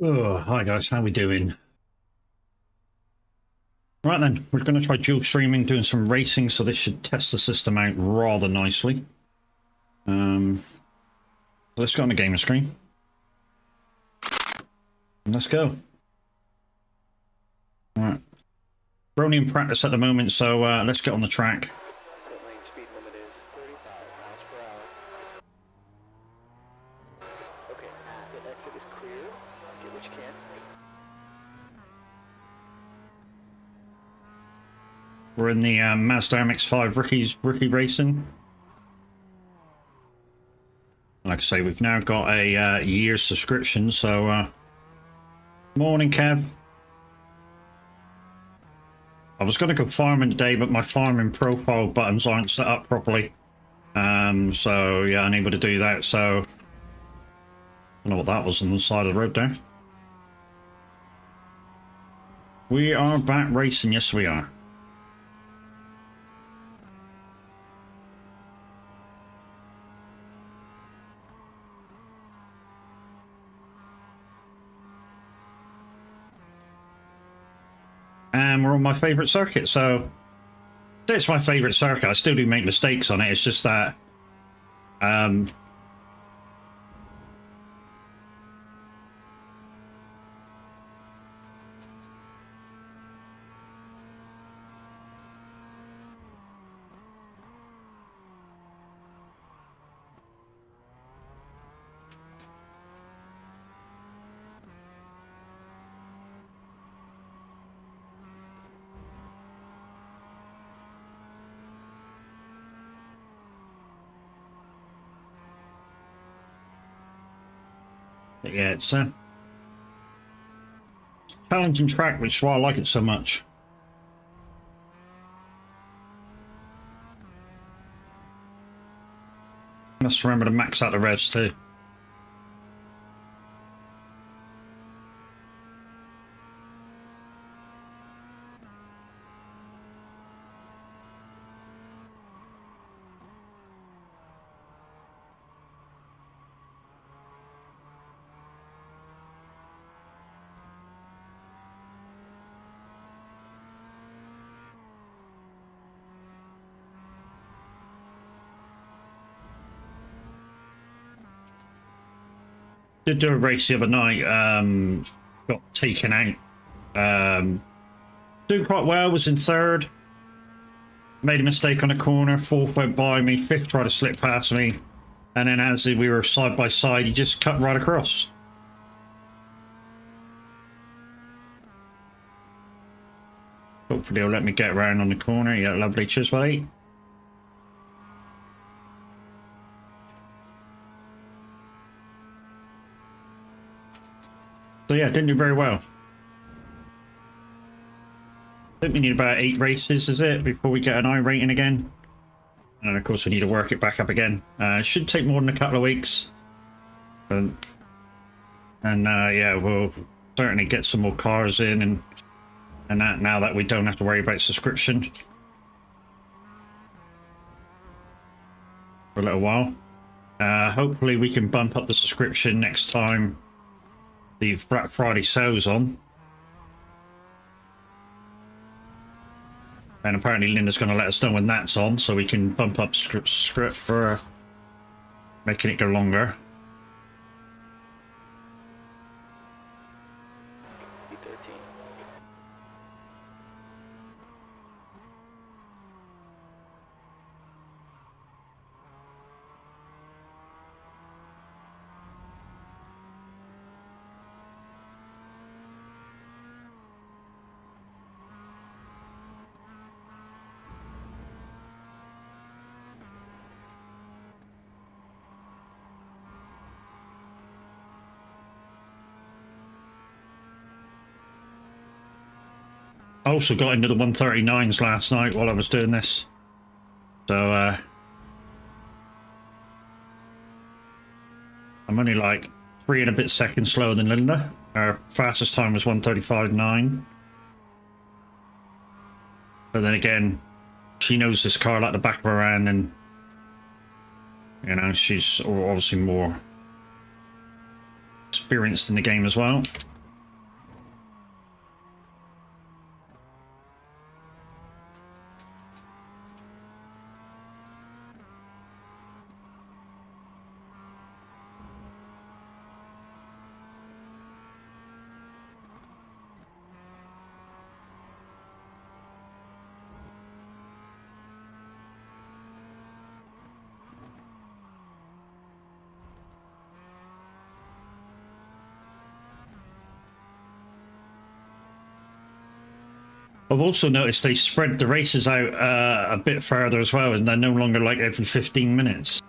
Oh, hi guys, how we doing? Right then, we're going to try dual streaming, doing some racing, so this should test the system out rather nicely. Let's go on the gamer screen. And let's go. Alright. We're only in practice at the moment, so let's get on the track. Pit lane speed limit is 35 miles per hour. Okay, pit exit is clear. Get what you can. We're in the Mazda MX-5 rookie racing. Like I say, we've now got a year's subscription, so morning, Kev. I was going to go farming today, but my farming profile buttons aren't set up properly. So yeah, unable to do that, so I don't know what that was on the side of the road there. We are back racing, yes we are. And we're on my favourite circuit, so it's my favourite circuit. I still do make mistakes on it, it's just that yeah, it's a challenging track, which is why I like it so much. Must remember to max out the revs too. Did do a race the other night, got taken out. Doing quite well, was in third. Made a mistake on a corner, fourth went by me, fifth tried to slip past me. And then as we were side by side, he just cut right across. Hopefully he'll let me get around on the corner. Yeah, lovely. Cheers, buddy. So yeah, didn't do very well. I think we need about 8 races, is it, before we get an I rating again? And of course we need to work it back up again. It should take more than a couple of weeks. And yeah, we'll certainly get some more cars in and that now that we don't have to worry about subscription for a little while. Hopefully we can bump up the subscription next time the Black Friday sales on. And apparently Linda's going to let us know when that's on, so we can bump up script for making it go longer. B13. I also got into the 139s last night while I was doing this. So, I'm only like 3 and a bit seconds slower than Linda. Our fastest time was 1:35.9. But then again, she knows this car like the back of her hand, and you know, she's obviously more experienced in the game as well. I've also noticed they spread the races out a bit further as well, and they're no longer like every 15 minutes.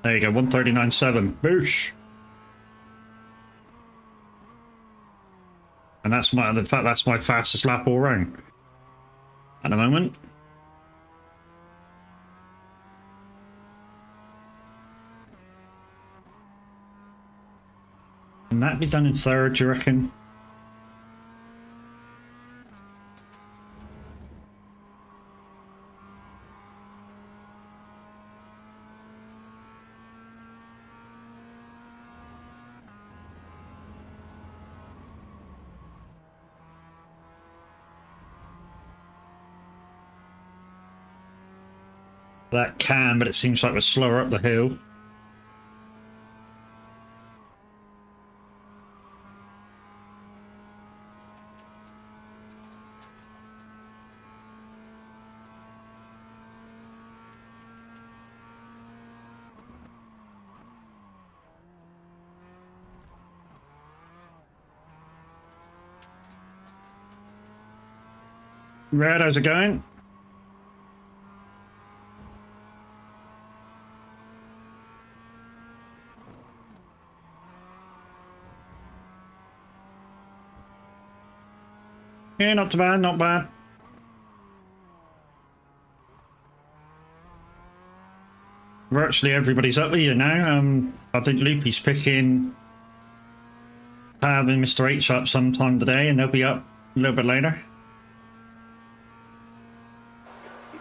There you go, 139.7. Boosh! And that's my, in fact, that's my fastest lap all round at the moment. Can that be done in third, do you reckon? That can, but it seems like we're slower up the hill. Red, how's it going? Yeah, not too bad, not bad. Virtually everybody's up with you now. I think Loopy's picking Tab and Mr. H up sometime today, and they'll be up a little bit later. E13.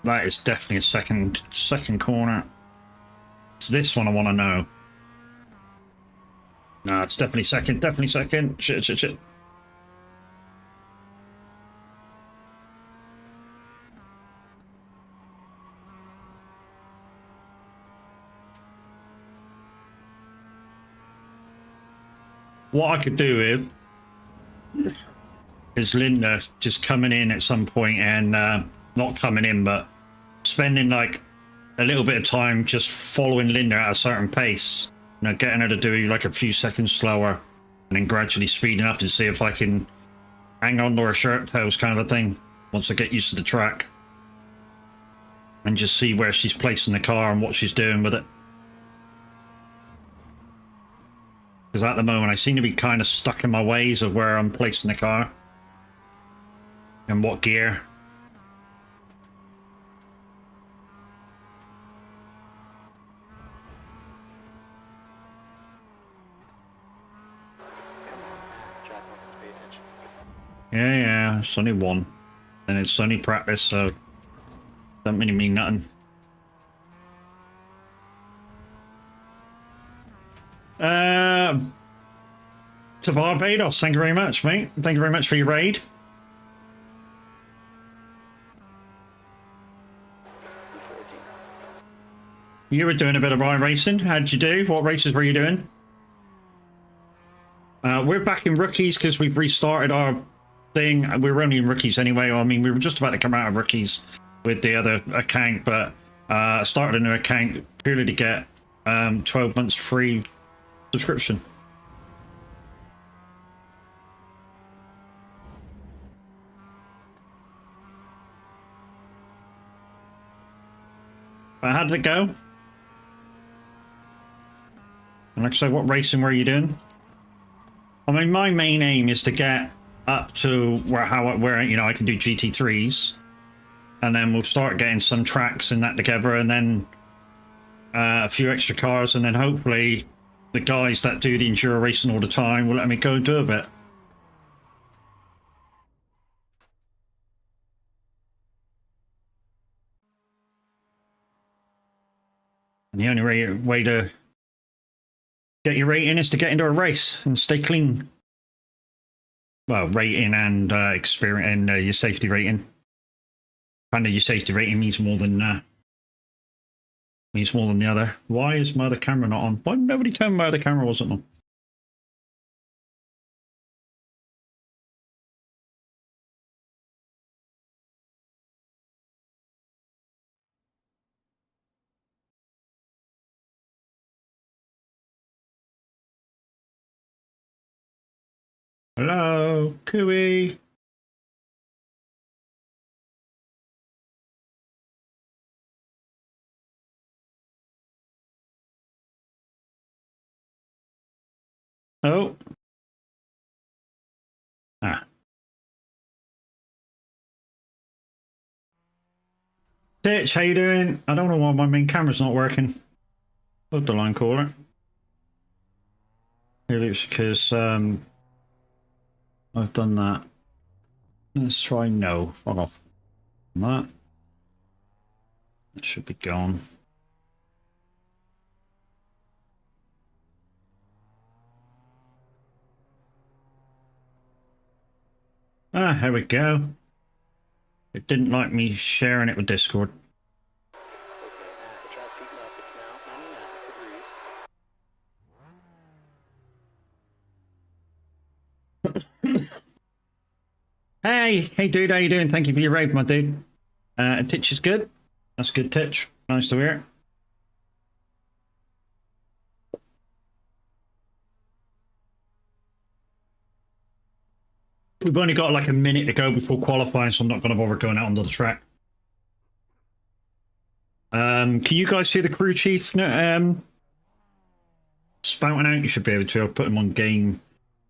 That is definitely a second corner. It's this one I want to know. No, it's definitely second. Definitely second. Shit, shit, shit. What I could do is Linda just coming in at some point and not coming in, but spending like a little bit of time just following Linda at a certain pace. You know, getting her to do like a few seconds slower and then gradually speeding up and see if I can hang on to her shirt tails kind of a thing once I get used to the track. And just see where she's placing the car and what she's doing with it. Because at the moment I seem to be kind of stuck in my ways of where I'm placing the car. And what gear. Jack wants to pay attention. Yeah, it's only one. And it's only practice, so don't really mean nothing. To Barbados, thank you very much, mate. Thank you very much for your raid. E14. You were doing a bit of iRacing. How did you do? What races were you doing? We're back in rookies because we've restarted our thing. We were only in rookies anyway. I mean, we were just about to come out of rookies with the other account, but started a new account purely to get 12 months free subscription. But how did it go? And like I say, what racing were you doing? I mean, my main aim is to get up to where you know I can do GT3s, and then we'll start getting some tracks and that together, and then a few extra cars, and then hopefully the guys that do the enduro racing all the time will let me go and do a bit. And the only way to get your rating is to get into a race and stay clean. Well, rating and experience and your safety rating. Kind of your safety rating means more than the other. Why is my other camera not on? Why nobody told me my other camera wasn't on? Hello, Cooey. Oh. Ah. Ditch, how you doing? I don't know why my main camera's not working. Love the line caller. Maybe it's because I've done that. Let's try no. Fuck off. That. That should be gone. Ah, here we go. It didn't like me sharing it with Discord. Okay, the track's heating up. It's now 99 degrees. Hey dude, how you doing? Thank you for your raid, my dude. Titch is good. That's good, Titch. Nice to hear. We've only got like a minute to go before qualifying, so I'm not going to bother going out onto the track. Can you guys see the crew chief spouting out? You should be able to. I'll put him on game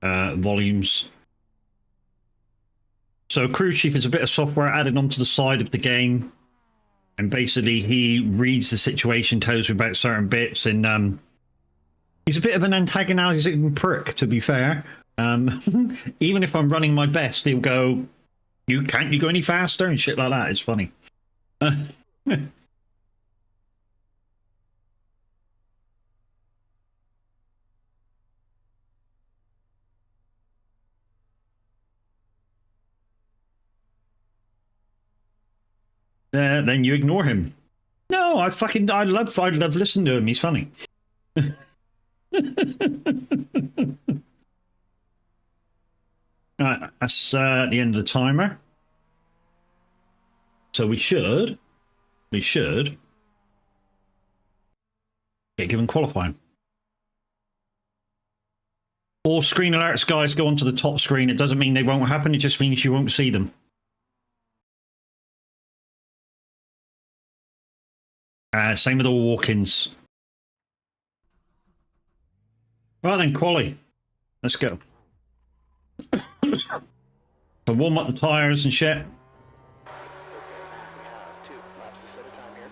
volumes. So crew chief is a bit of software added onto the side of the game, and basically he reads the situation, tells me about certain bits, and he's a bit of an antagonizing prick, to be fair. Even if I'm running my best, he'll go, can't you go any faster?" and shit like that. It's funny. Then you ignore him. No, I love listening to him. He's funny. Right, that's the end of the timer. So we should get given qualifying. All screen alerts, guys, go onto the top screen. It doesn't mean they won't happen. It just means you won't see them. Same with all walk-ins. Right then, quali. Let's go. So warm up the tires and shit. Okay, we have 2 laps to set a time here.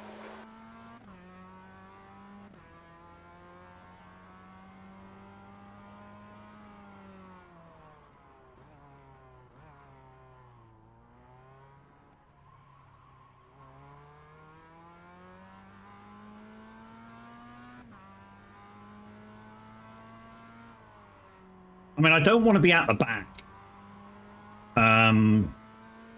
I mean, I don't want to be at the back.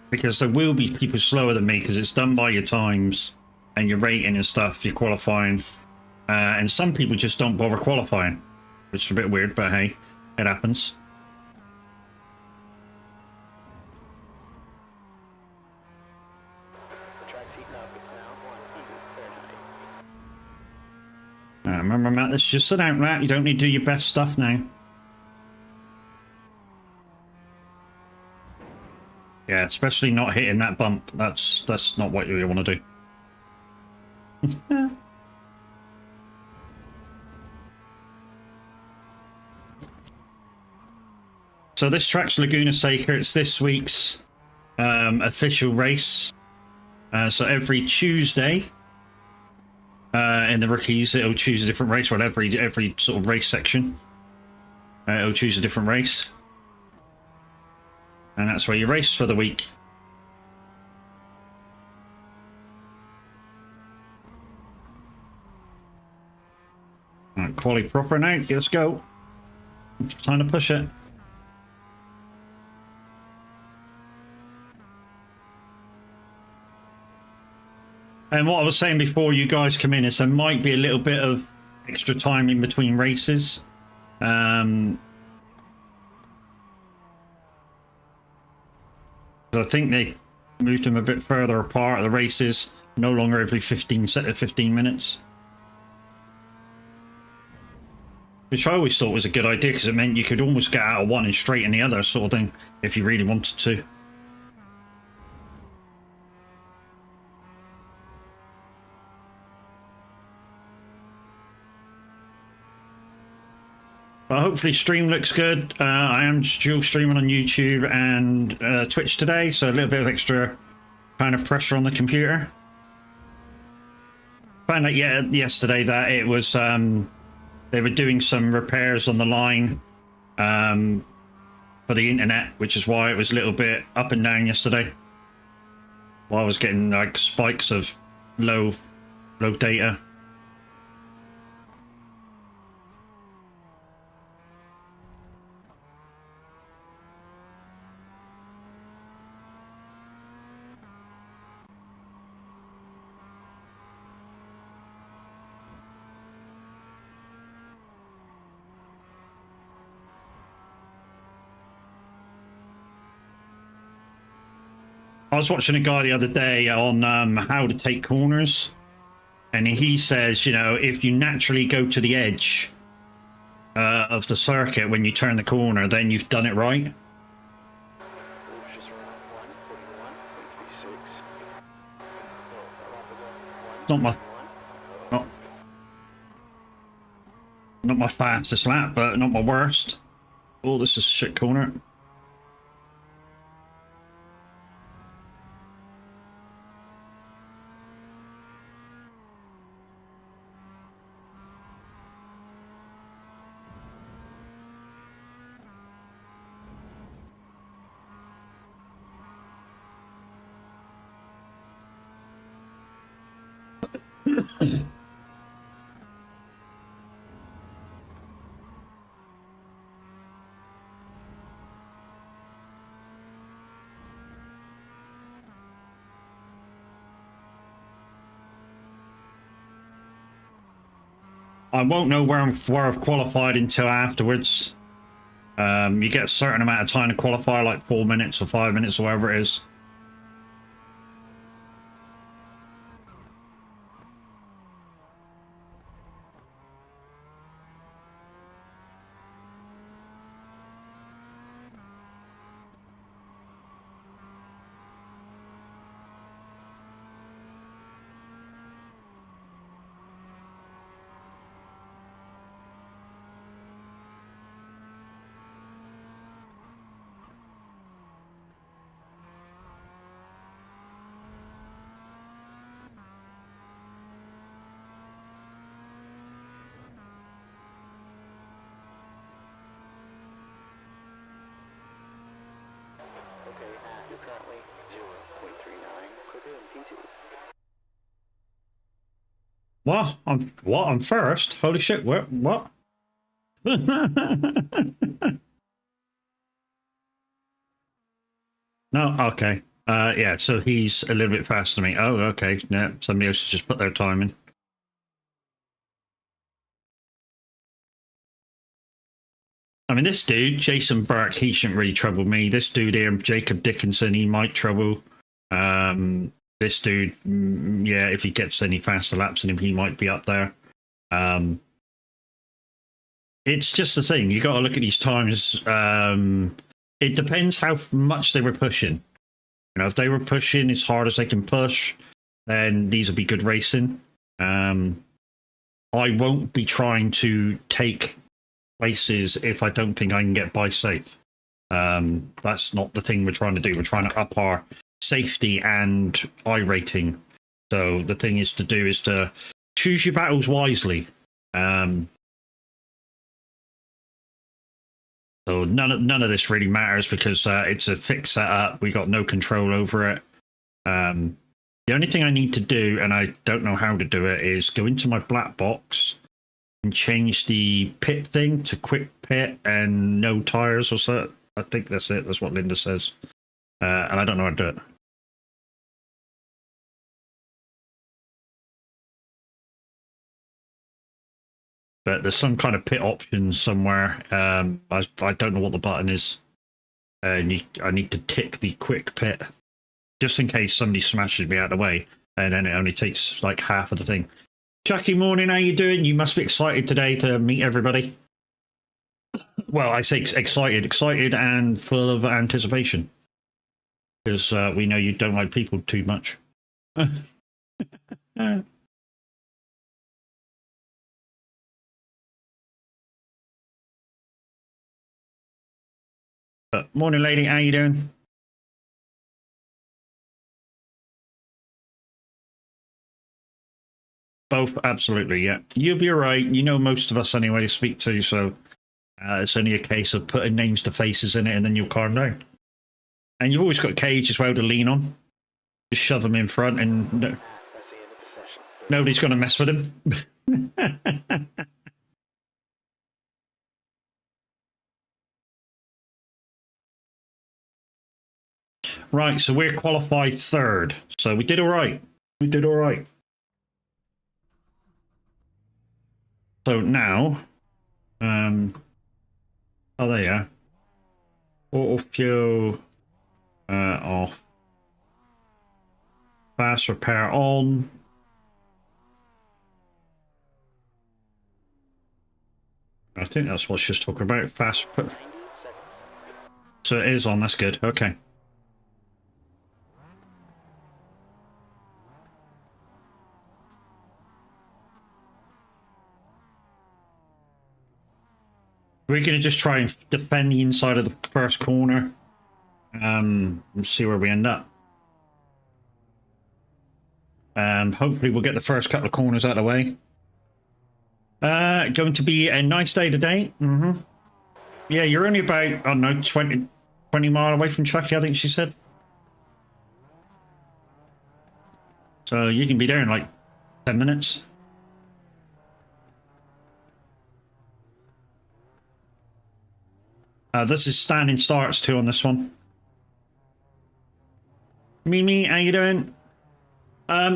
Because there will be people slower than me because it's done by your times and your rating and stuff, your qualifying. And some people just don't bother qualifying, which is a bit weird, but hey, it happens. The track's heating up. It's now 100 Fahrenheit. Remember, Matt, let's just sit out, Matt. You don't need to do your best stuff now. Yeah, especially not hitting that bump. That's not what you want to do. So this track's Laguna Seca. It's this week's official race. So every Tuesday in the rookies, it'll choose a different race. Well, every sort of race section, it'll choose a different race. And that's where you race for the week. Right, quali proper now. Let's go. It's time to push it. And what I was saying before you guys come in is there might be a little bit of extra time in between races. I think they moved them a bit further apart. The races no longer every 15 minutes. which I always thought was a good idea because it meant you could almost get out of one and straight in the other sort of thing if you really wanted to. But hopefully stream looks good. I am dual streaming on YouTube and Twitch today, so a little bit of extra kind of pressure on the computer. Found out yesterday that it was they were doing some repairs on the line for the internet, which is why it was a little bit up and down yesterday. While I was getting like spikes of low data. I was watching a guy the other day on how to take corners, and he says, you know, if you naturally go to the edge of the circuit when you turn the corner, then you've done it right. Not my fastest lap, but not my worst. Oh, this is a shit corner. I won't know where I've qualified until afterwards. You get a certain amount of time to qualify, like 4 minutes or 5 minutes or whatever it is. What? I'm first? Holy shit, what? No, okay. Yeah, so he's a little bit faster than me. Oh, okay. No, somebody else has just put their time in. I mean, this dude, Jason Burke, he shouldn't really trouble me. This dude here, Jacob Dickinson, he might trouble. This dude, yeah, if he gets any faster laps than him, he might be up there. It's just the thing. You got to look at these times. It depends how much they were pushing. You know, if they were pushing as hard as they can push, then these will be good racing. I won't be trying to take places if I don't think I can get by safe. That's not the thing we're trying to do. We're trying to up our safety and I rating. So the thing is to choose your battles wisely. So none of this really matters because it's a fixed setup. We got no control over it. The only thing I need to do, and I don't know how to do it, is go into my black box and change the pit thing to quick pit and no tires or so. I think that's it. That's what Linda says. And I don't know how to do it. But there's some kind of pit option somewhere. I don't know what the button is. And I need to tick the quick pit. Just in case somebody smashes me out of the way. And then it only takes like half of the thing. Chucky, morning, how you doing? You must be excited today to meet everybody. Well, I say excited and full of anticipation. Because we know you don't like people too much. But morning, lady. How you doing? Both, absolutely, yeah. You'll be all right. You know most of us anyway to speak to, so it's only a case of putting names to faces in it, and then you'll calm down. And you've always got Cage as well to lean on. Just shove him in front, and That's the end of the session. nobody's going to mess with him. Right, so we're qualified third. So we did all right. We did all right. So now, oh, there you are. Auto fuel off. Fast repair on. I think that's what she's talking about. Fast. 90 seconds. So it is on. That's good. Okay. We're going to just try and defend the inside of the first corner. And see where we end up. Hopefully we'll get the first couple of corners out of the way. Going to be a nice day today. Yeah, you're only about, I don't know, 20 mile away from Chucky, I think she said. So you can be there in like 10 minutes. This is standing starts too on this one. Mimi, how you doing?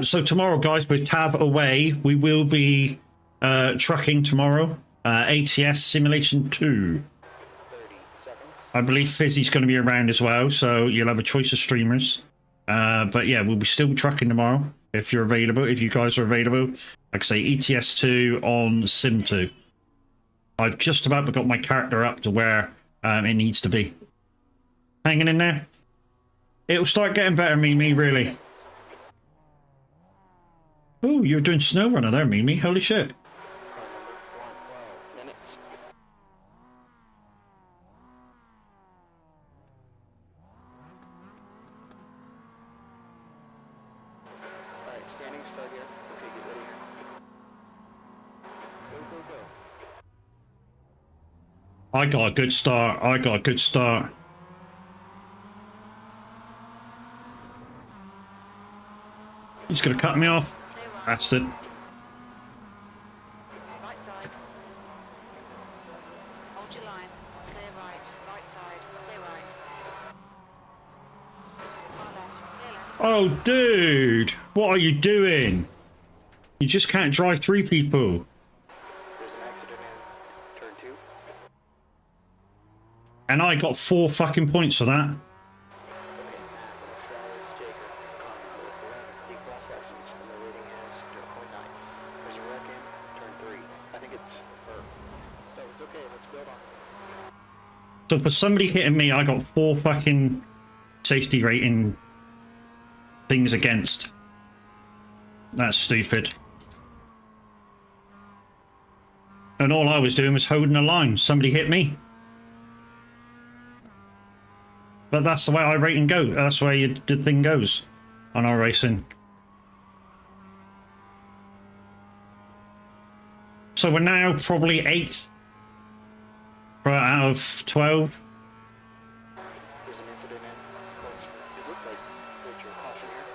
So tomorrow, guys, with Tab away, we will be trucking tomorrow. ATS Simulation 2. 30 seconds. I believe Fizzy's going to be around as well, so you'll have a choice of streamers. But yeah, we'll be still trucking tomorrow if you're available, if you guys are available. Like I say, ETS 2 on Sim 2. I've just about got my character up to where it needs to be. Hanging in there. It'll start getting better, Mimi, really. Oh, you're doing snow runner there, Mimi. Holy shit. Car number 1, 12 minutes. Alright, standing start here. Okay, get ready here. Go, go, go. I got a good start. I got a good start. He's going to cut me off. Bastard. Right side. Hold your line. Clear right. Right side. Clear right. Far left. Clear left. Oh, dude. What are you doing? You just can't drive through people. There's an accident in turn 2. And I got 4 fucking points for that. Okay, the next guy is Jacob. Car number 11. D-class license, and the rating is 0.9. There's a wreck in turn 3. I think it's her. So it's okay, let's build on. So for somebody hitting me, I got 4 fucking safety rating things against. That's stupid. And all I was doing was holding a line. Somebody hit me. But that's the way I rate and go. That's the way the thing goes on our racing. So we're now probably 8th out of 12. There's an incident in. It looks like there's your caution here.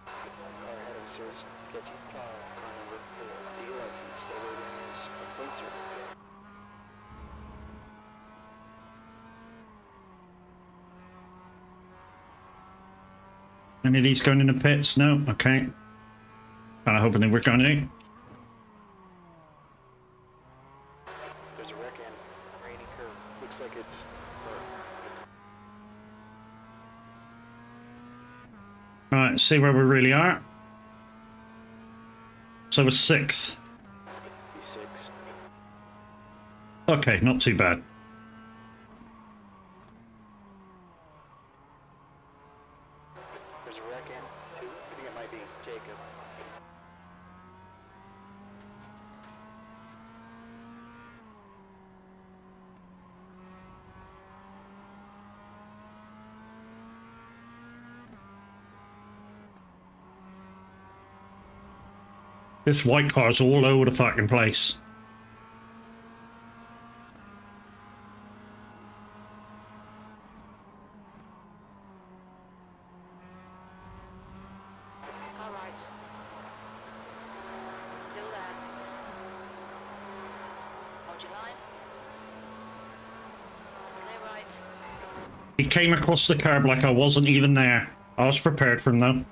Car ahead of us is sketchy. Car number 4. D license. The rating is a 0.0. Any of these going in the pits? No? Okay. Kind of hoping they were going to. There's a wreck in rainy curve. Looks like it's her. Right, see where we really are. So we're 6th. Be Okay, not too bad. There's a wreck in, too. I think it might be Jacob. This white car's all over the fucking place. All right. Still there. Hold your line. Clear right. He came across the curb like I wasn't even there. I was prepared for him though.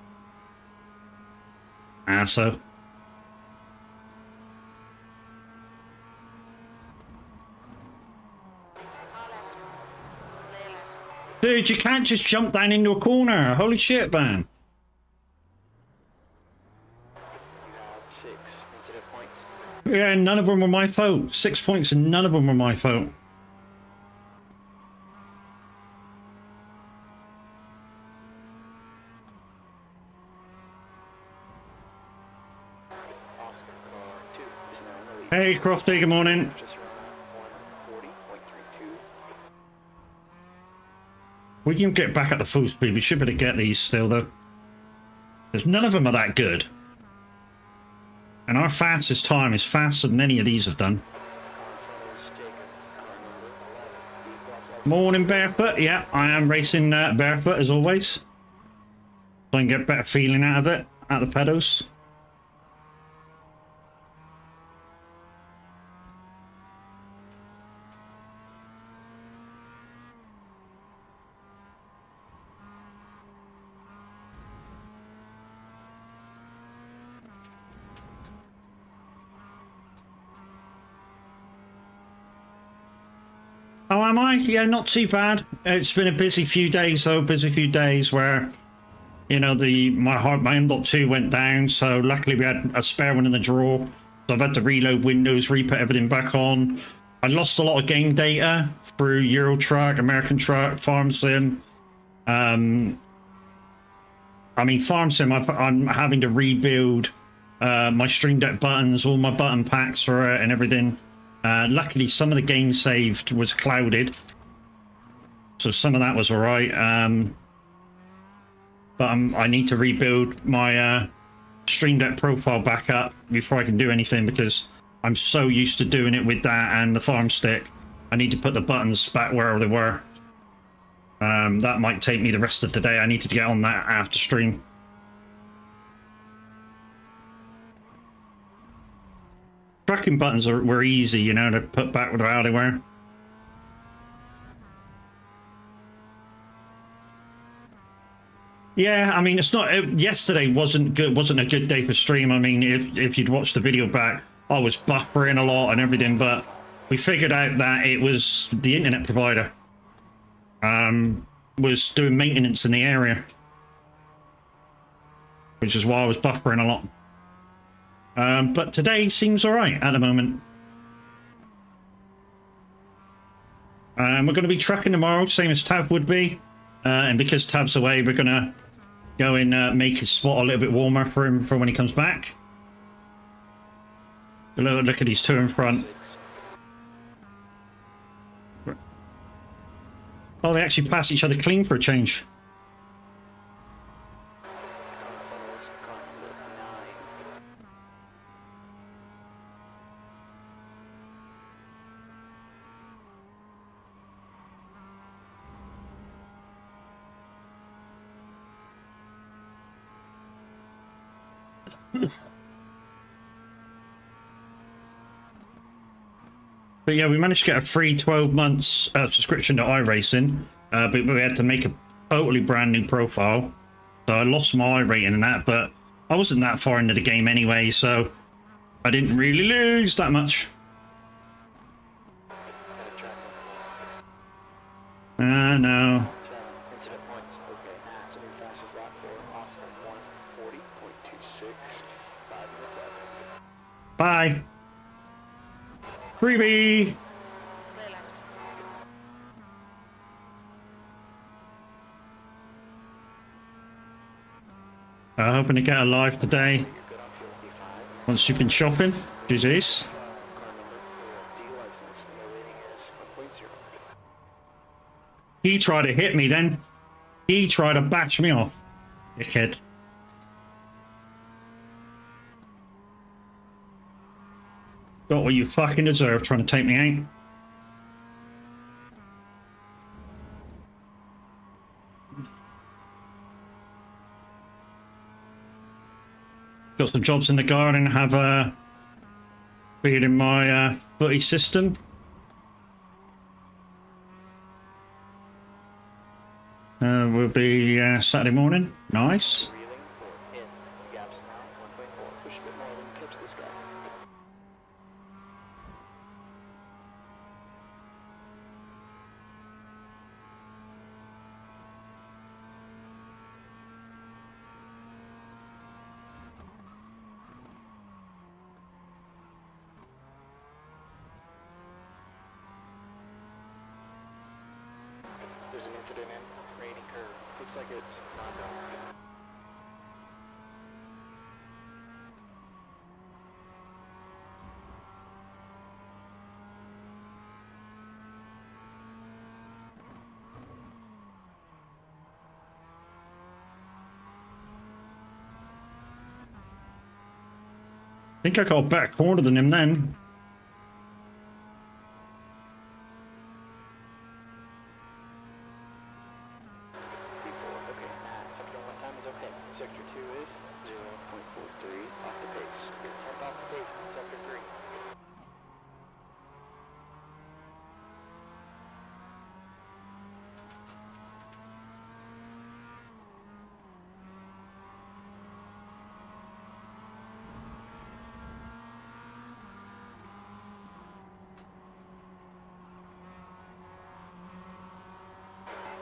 So. Far left. Clear left. Dude, you can't just jump down into a corner. Holy shit, man. You have 6 incident points. Yeah, none of them were my fault. 6 points and none of them were my fault. Oscar car 2 is now in the lead. Hey, Crofty, good morning. Just around 140.32. We can get back at the full speed. We should be able to get these still, though. Because none of them are that good. And our fastest time is faster than any of these have done. Morning, Barefoot. Yeah, I am racing Barefoot, as always. So I can get a better feeling out of it, out of the pedals. Oh, am I? Yeah, not too bad. It's been a busy few days, though. Busy few days where, you know, my M.2 went down. So luckily we had a spare one in the drawer. So I've had to reload Windows, re-put everything back on. I lost a lot of game data through Euro Truck, American Truck, Farm Sim. I mean, Farm Sim, I'm having to rebuild my Stream Deck buttons, all my button packs for it and everything. Luckily, some of the game saved was clouded, so some of that was all right. But I need to rebuild my Stream Deck profile back up before I can do anything because I'm so used to doing it with that and the Farm Stick. I need to put the buttons back where they were. That might take me the rest of the day. I need to get on that after stream. Tracking buttons were easy, you know, to put back with how they were. Yeah, I mean, it's not. Yesterday wasn't good. Wasn't a good day for stream. I mean, if you'd watched the video back, I was buffering a lot and everything. But we figured out that it was the internet provider. Was doing maintenance in the area, which is why I was buffering a lot. But today seems all right at the moment. We're going to be trucking tomorrow, same as Tav would be. And because Tav's away, we're going to go and make his spot a little bit warmer for him for when he comes back. Look at these two in front. Oh, they actually pass each other clean for a change. But yeah, we managed to get a free 12 months subscription to iRacing, but we had to make a totally brand new profile. So I lost my iRating and that, but I wasn't that far into the game anyway, so I didn't really lose that much. No. Incident points. Okay. So we fastest lap for Oscar 140.26. 5 minutes left. Bye. Freebie. Hoping to get alive today. You're good on fuel. D5. Once you've been shopping. GG's. Car number for D license, and the rating is 1.0. He tried to hit me then. He tried to bash me off. Dickhead. Got what you fucking deserve trying to take me out. Got some jobs in the garden, have feed in my footy system. Will be Saturday morning. Nice. Reeling for in. The gap's now 1.4. Push a bit more than catch this guy. There's an incident in rating curve. Looks like it's not done. I think I got a better corner than him then. D4, okay. Sector 1 time is okay. Sector 2 is 0.43 off the pace. You're 10th off the pace in Sector 3.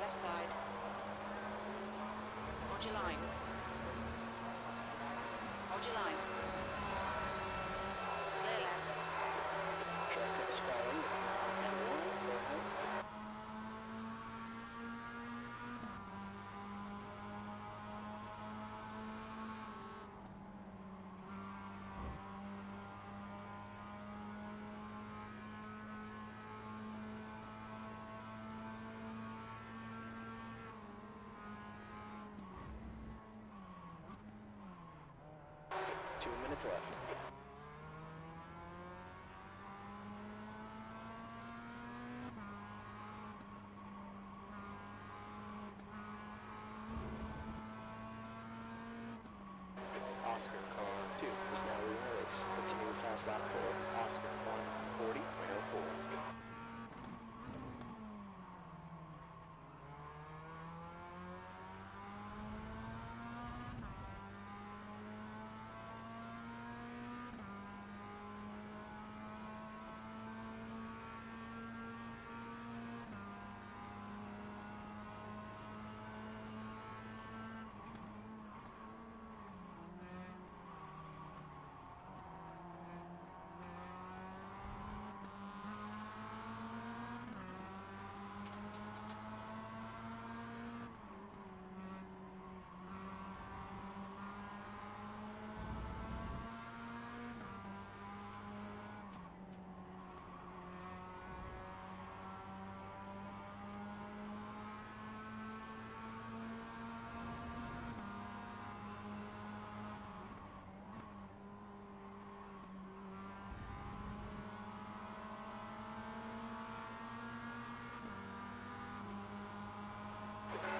Left side. Hold your line. Hold your line. Clear left. Track is falling. It's now N1. Go ahead. Two minutes left. Oscar car 2 is now leading the race. Continue fast lap for Oscar 140.04.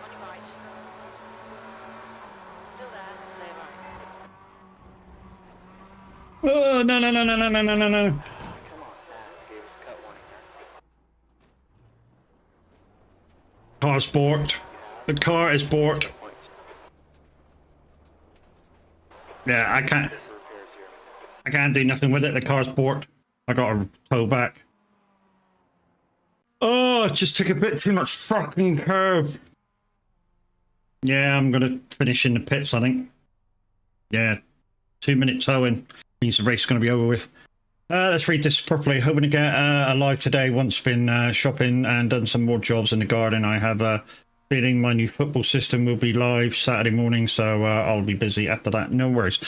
On your right. Still there. Clear right. Oh, no, no, no, no, no, no, no, no, no. Come on, gave us a cut warning there. Car's borked. The car is borked. Points. Yeah, I can't. For repairs here. I can't do nothing with it. The car's borked. I got to tow back. Oh, it just took a bit too much fucking curve. Yeah, I'm gonna finish in the pits, I think. Yeah, 2-minute towing means the race is gonna be over with. Let's read this properly. Hoping to get alive today. Once been shopping and done some more jobs in the garden. I have feeling my new football system will be live Saturday morning, so I'll be busy after that. No worries.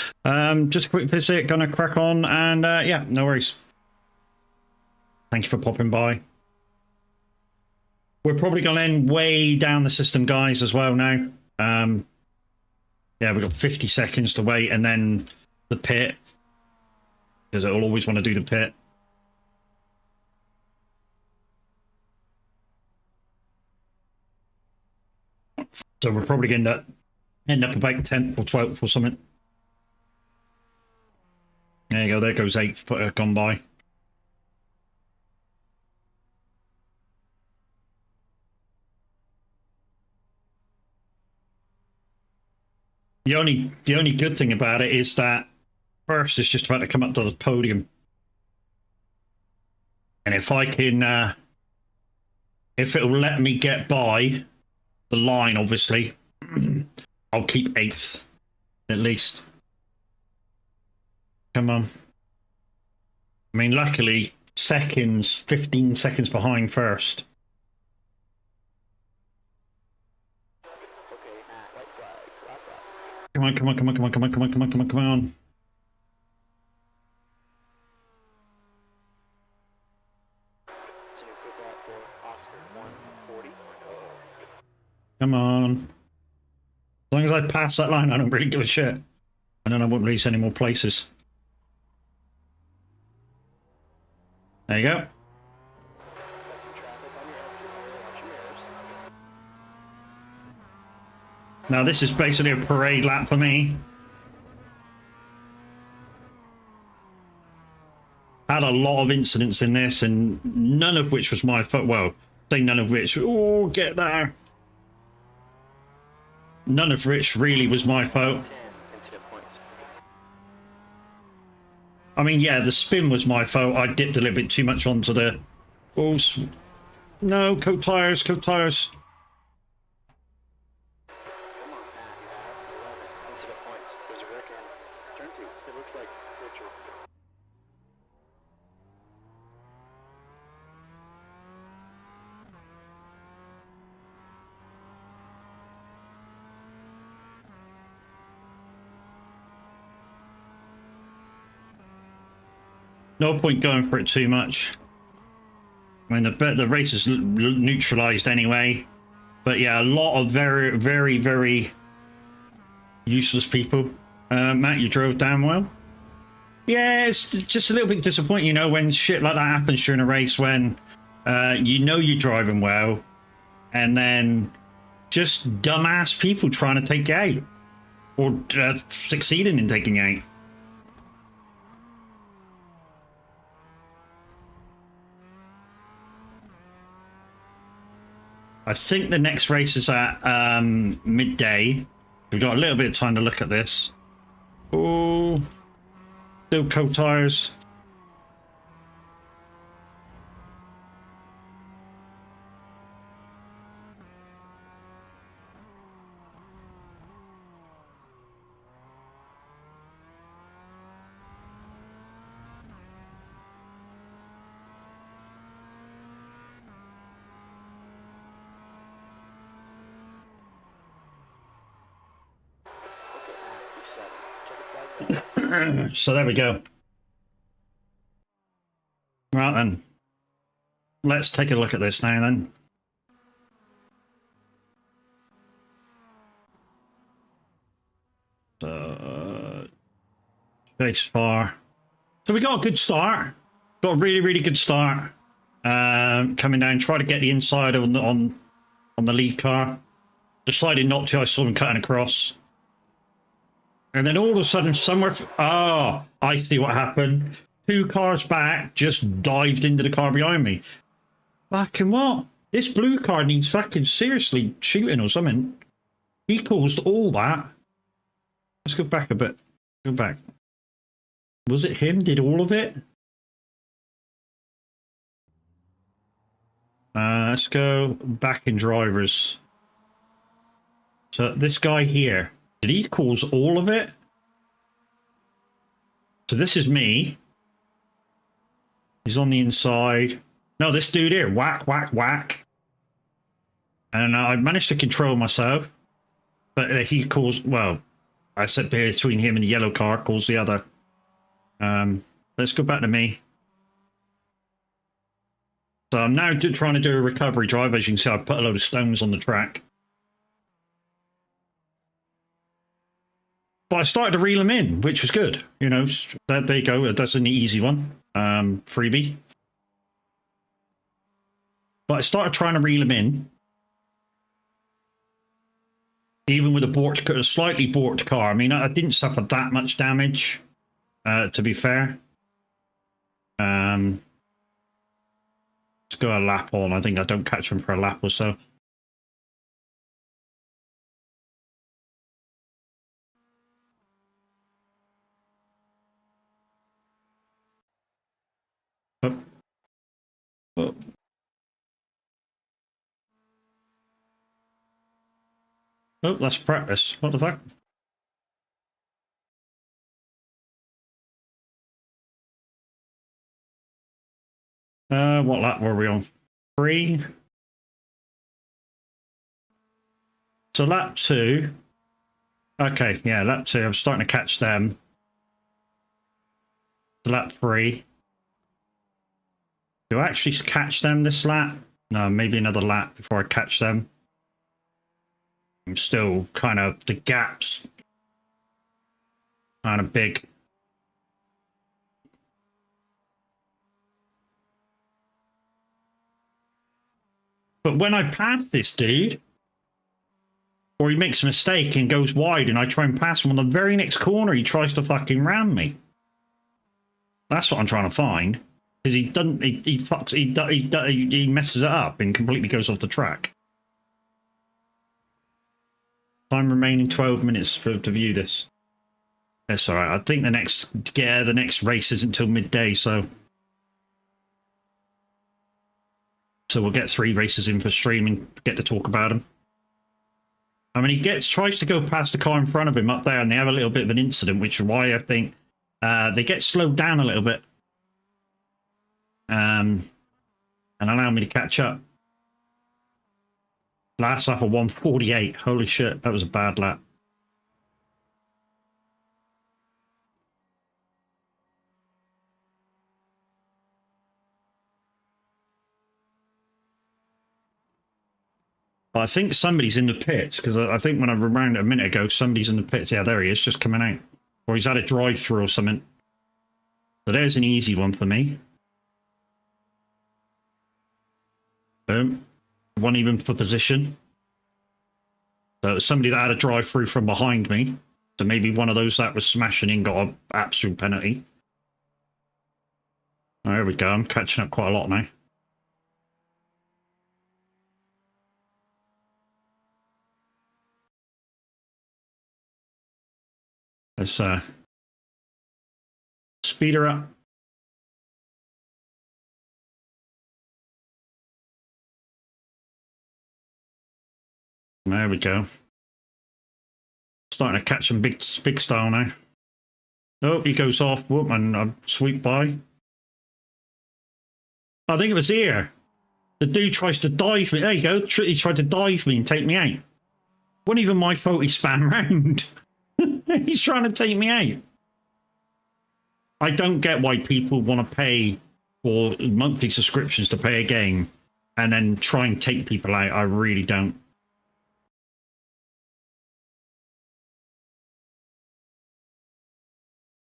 Just a quick visit, gonna crack on, and yeah, no worries. Thank you for popping by. We're probably gonna end way down the system, guys, as well now. Yeah, we've got 50 seconds to wait, and then the pit, because it'll always want to do the pit. So we're probably going to end up about 10th or 12th or something. There you go. There goes 8th gone by. The only good thing about it is that first is just about to come up to the podium, and if I can, if it'll let me get by the line, obviously, I'll keep 8th at least. Come on. I mean, luckily, seconds, 15 seconds behind first. Okay, Matt, white flag, last lap. Come on, come on, come on, come on, come on, come on, come on, come on, come on. It's a new pit lap for Oscar 140. Come on. As long as I pass that line, I don't really give a shit. And then I won't release any more places. There you go. Got some traffic on your exit here, watch your mirrors. Now this is basically a parade lap for me. Had a lot of incidents in this, and none of which was my fault. Well, say none of which. Oh, get there. None of which really was my fault. 10 incident points. I mean, yeah, the spin was my fault. I dipped a little bit too much onto the... Oh, no, coat tires, coat tires. Come on, Matt, you have 11 incident points. There's a wreck in turn 2. It looks like Richard. No point going for it too much. I mean, the race is neutralized anyway. But yeah, a lot of very, very, very useless people. Matt, you drove damn well. Yeah, it's just a little bit disappointing, you know, when shit like that happens during a race, when you know you're driving well, and then just dumbass people trying to take you out, or succeeding in taking you out. I think the next race is at midday. We've got a little bit of time to look at this. Oh, still cold tires. So there we go. Right then. Let's take a look at this now then. Chase far. So we got a good start. Got a really, really good start. Coming down, try to get the inside on the lead car. Decided not to. I saw him cutting across. And then all of a sudden, somewhere... Oh, I see what happened. 2 cars back just dived into the car behind me. Fucking what? This blue car needs fucking seriously shooting or something. He caused all that. Let's go back a bit. Go back. Was it him? Did all of it? Let's go back in drivers. So this guy here. Did he cause all of it? So this is me. He's on the inside. No, this dude here. Whack, whack, whack. And I managed to control myself. But he calls, well, I sit between him and the yellow car, calls the other. Let's go back to me. So I'm now trying to do a recovery drive. As you can see, I put a load of stones on the track. But I started to reel them in, which was good. You know, there you go. That's an easy one. Freebie. But I started trying to reel them in. Even with a slightly borked car. I mean, I didn't suffer that much damage, to be fair. Let's go a lap on. I think I don't catch them for a lap or so. Oh. Oh. Oh, let's practice. What the fuck? What lap were we on? 3. So lap 2. Okay, yeah, lap 2. I'm starting to catch them. So lap 3. Do I actually catch them this lap? No, maybe another lap before I catch them. I'm still kind of, the gaps kind of big. But when I pass this dude, or he makes a mistake and goes wide and I try and pass him on the very next corner, he tries to fucking ram me. That's what I'm trying to find. Because he doesn't, he fucks, he messes it up and completely goes off the track. Time remaining 12 minutes to view this. That's all right. I think the next race isn't until midday, so we'll get 3 races in for stream and get to talk about them. I mean, he tries to go past the car in front of him up there, and they have a little bit of an incident, which is why I think they get slowed down a little bit, and allow me to catch up. Last lap of 1:48. Holy shit, that was a bad lap. But I think somebody's in the pits, because I think when I remembered it a minute ago, somebody's in the pits. Yeah, there he is, just coming out. Or he's had a drive-through or something. So there's an easy one for me. Boom. One even for position. So it was somebody that had a drive-through from behind me. So maybe one of those that was smashing in got an absolute penalty. Oh, there we go. I'm catching up quite a lot now. Let's speed her up. There we go. Starting to catch some big style now. Oh, he goes off. Whoop, and I sweep by. I think it was here. The dude tries to dive me. There you go. He tried to dive me and take me out. Wasn't even my fault he span round. He's trying to take me out. I don't get why people want to pay for monthly subscriptions to play a game and then try and take people out. I really don't.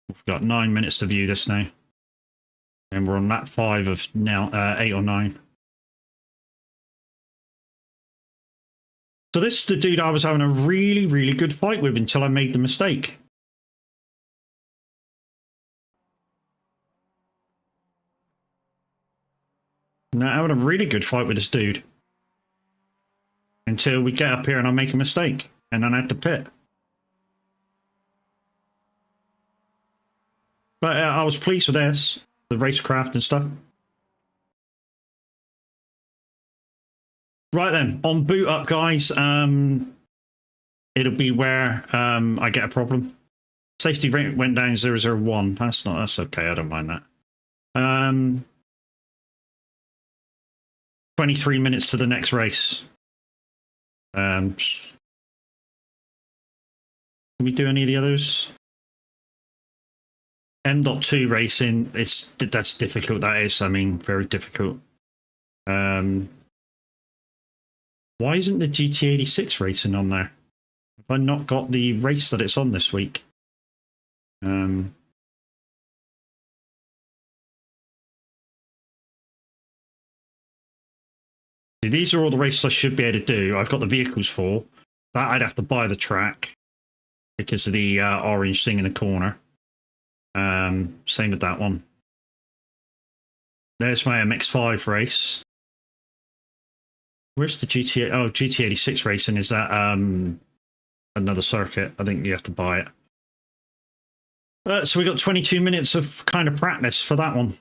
We've got 9 minutes to view this now. And we're on lap 5 of now 8 or 9. So this is the dude I was having a really, really good fight with until I made the mistake. Now, having a really good fight with this dude. Until we get up here and I make a mistake. And then I have to pit. But I was pleased with this. The racecraft and stuff. Right then, on boot up, guys. It'll be where I get a problem. Safety rate went down 001. That's okay. I don't mind that. 23 minutes to the next race. Can we do any of the others? M.2 racing, that's difficult. That is, I mean, very difficult. Why isn't the GT86 racing on there? Have I not got the race that it's on this week? See, these are all the races I should be able to do. I've got the vehicles for. That I'd have to buy the track because of the orange thing in the corner. Same with that one. There's my MX5 race. Where's the GTA? Oh, GT86 racing. Is that another circuit? I think you have to buy it. So we got 22 minutes of kind of practice for that one.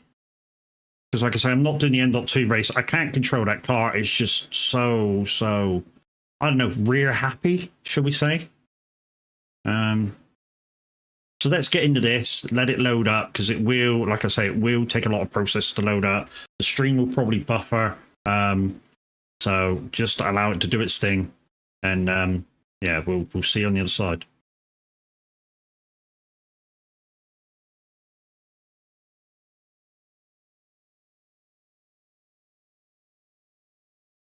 Because like I say, I'm not doing the N.2 race. I can't control that car. It's just so, I don't know, rear happy, should we say? So let's get into this, let it load up, because it will, like I say, it will take a lot of process to load up. The stream will probably buffer. So just allow it to do its thing. And yeah, we'll see you on the other side.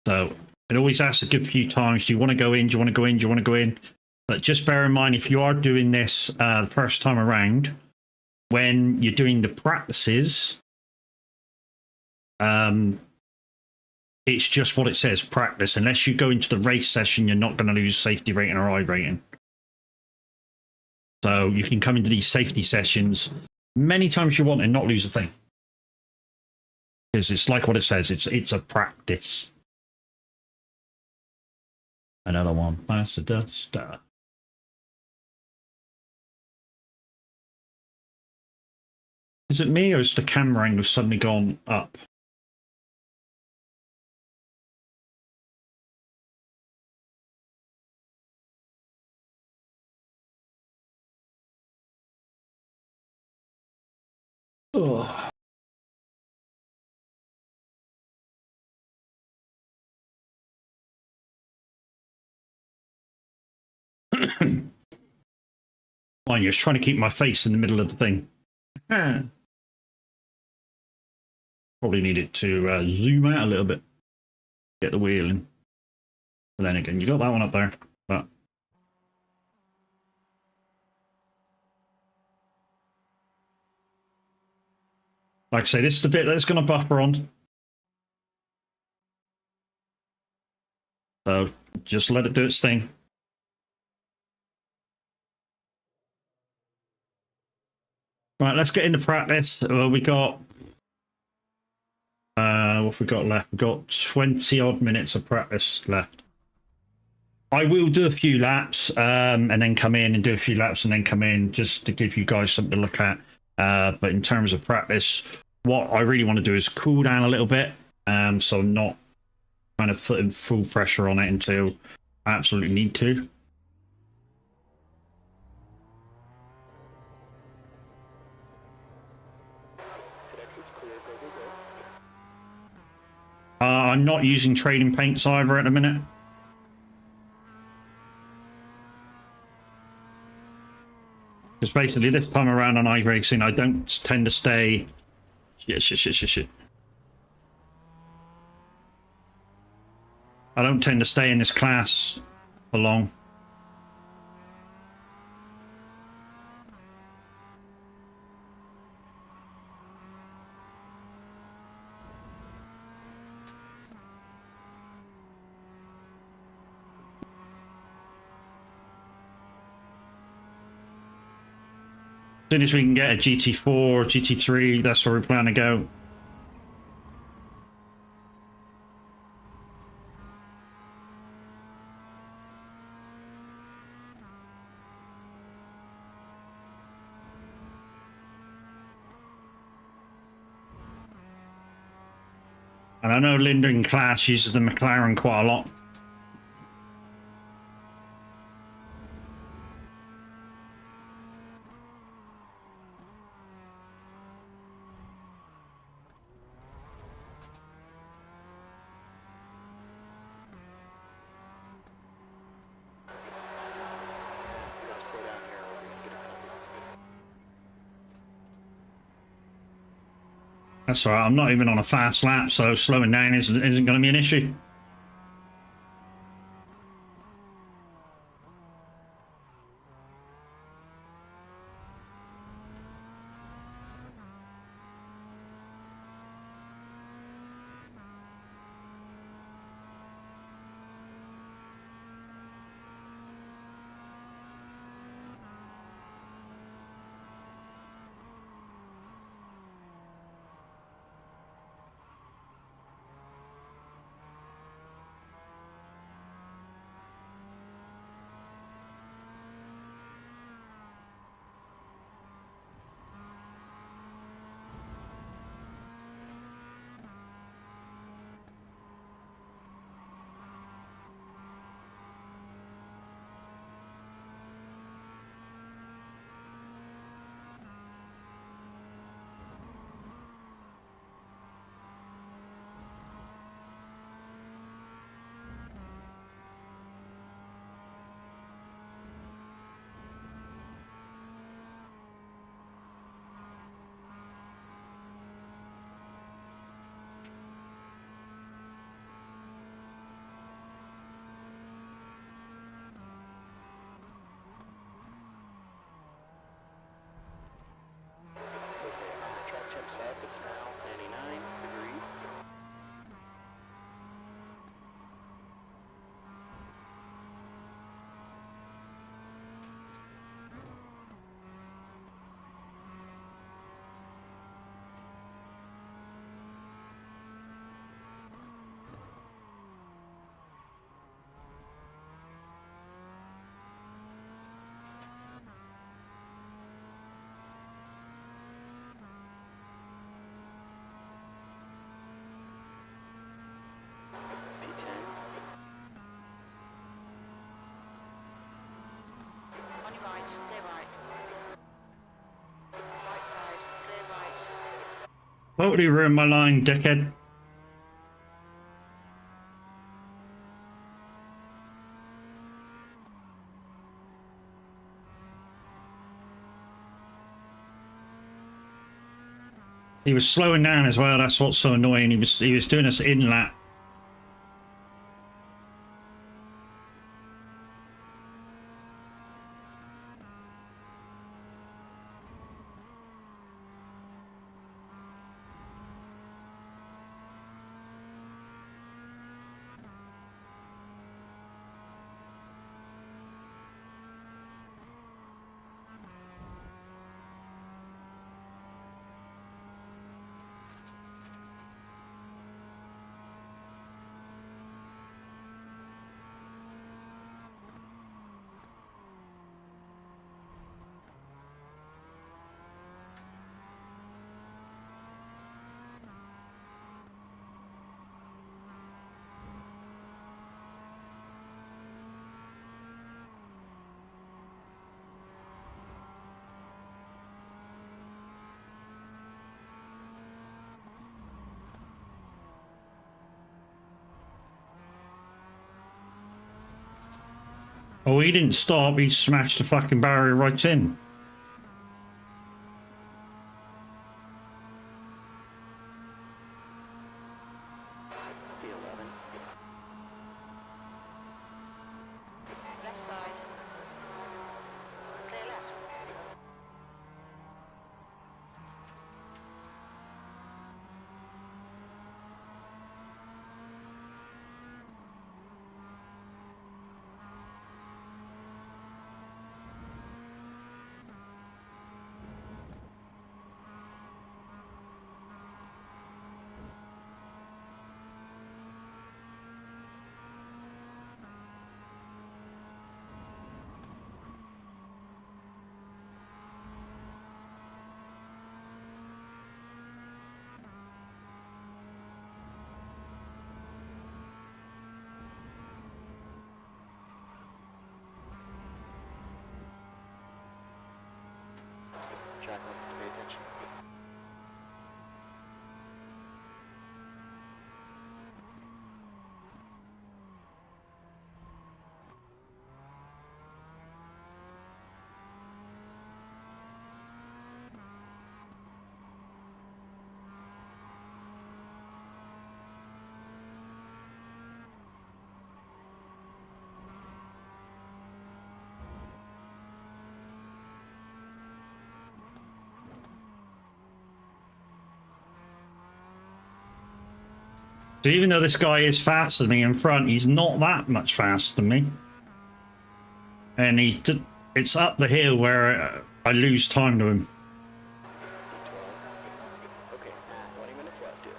So it always asks a good few times, do you want to go in? Do you want to go in? Do you want to go in? But just bear in mind, if you are doing this the first time around, when you're doing the practices, it's just what it says, practice. Unless you go into the race session, you're not going to lose safety rating or I rating. So you can come into these safety sessions many times you want and not lose a thing. Because it's like what it says, it's a practice. Another one, pass the duster. Is it me or is the camera angle suddenly gone up? Oh. Mind you, it's trying to keep my face in the middle of the thing. Probably need it to zoom out a little bit. Get the wheel in. But then again, you got that one up there. But like I say, this is the bit that's going to buffer on. So just let it do its thing. Right, let's get into practice. Well, we got what have we got left? We've got 20 odd minutes of practice left. I will do a few laps and then come in and do a few laps and then come in just to give you guys something to look at. But in terms of practice, what I really want to do is cool down a little bit. So I'm not kind of putting full pressure on it until I absolutely need to. I'm not using trading paints either at the minute. Because basically this time around on iRacing, I don't tend to stay... Shit. I don't tend to stay in this class for long. As soon as we can get a GT4, GT3, that's where we plan to go. And I know Linda in class uses the McLaren quite a lot. That's all right. I'm not even on a fast lap, so slowing down isn't going to be an issue. Track checks up. It's now 99 degrees. P10. On your right, clear right. Right side, clear right. Totally ruined my line, dickhead. He was slowing down as well. That's what's so annoying. He was doing us in lap. Oh, he didn't stop. He smashed the fucking barrier right in. P11. Left side. Clear left. So even though this guy is faster than me in front, he's not that much faster than me. And it's up the hill where I lose time to him. Okay, 20 minutes left here.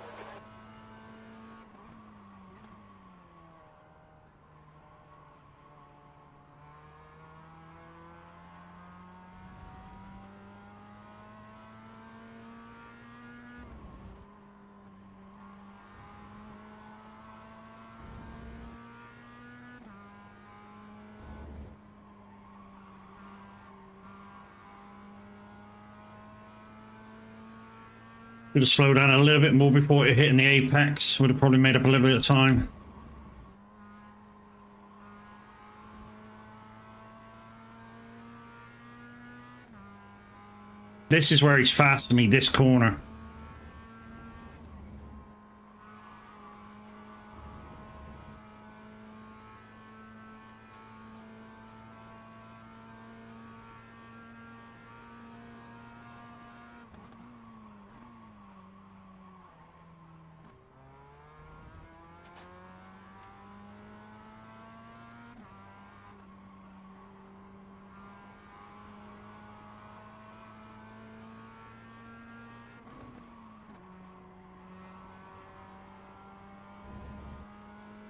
Would have slowed down a little bit more before it hitting the apex. Would have probably made up a little bit of time. This is where he's faster than me, this corner.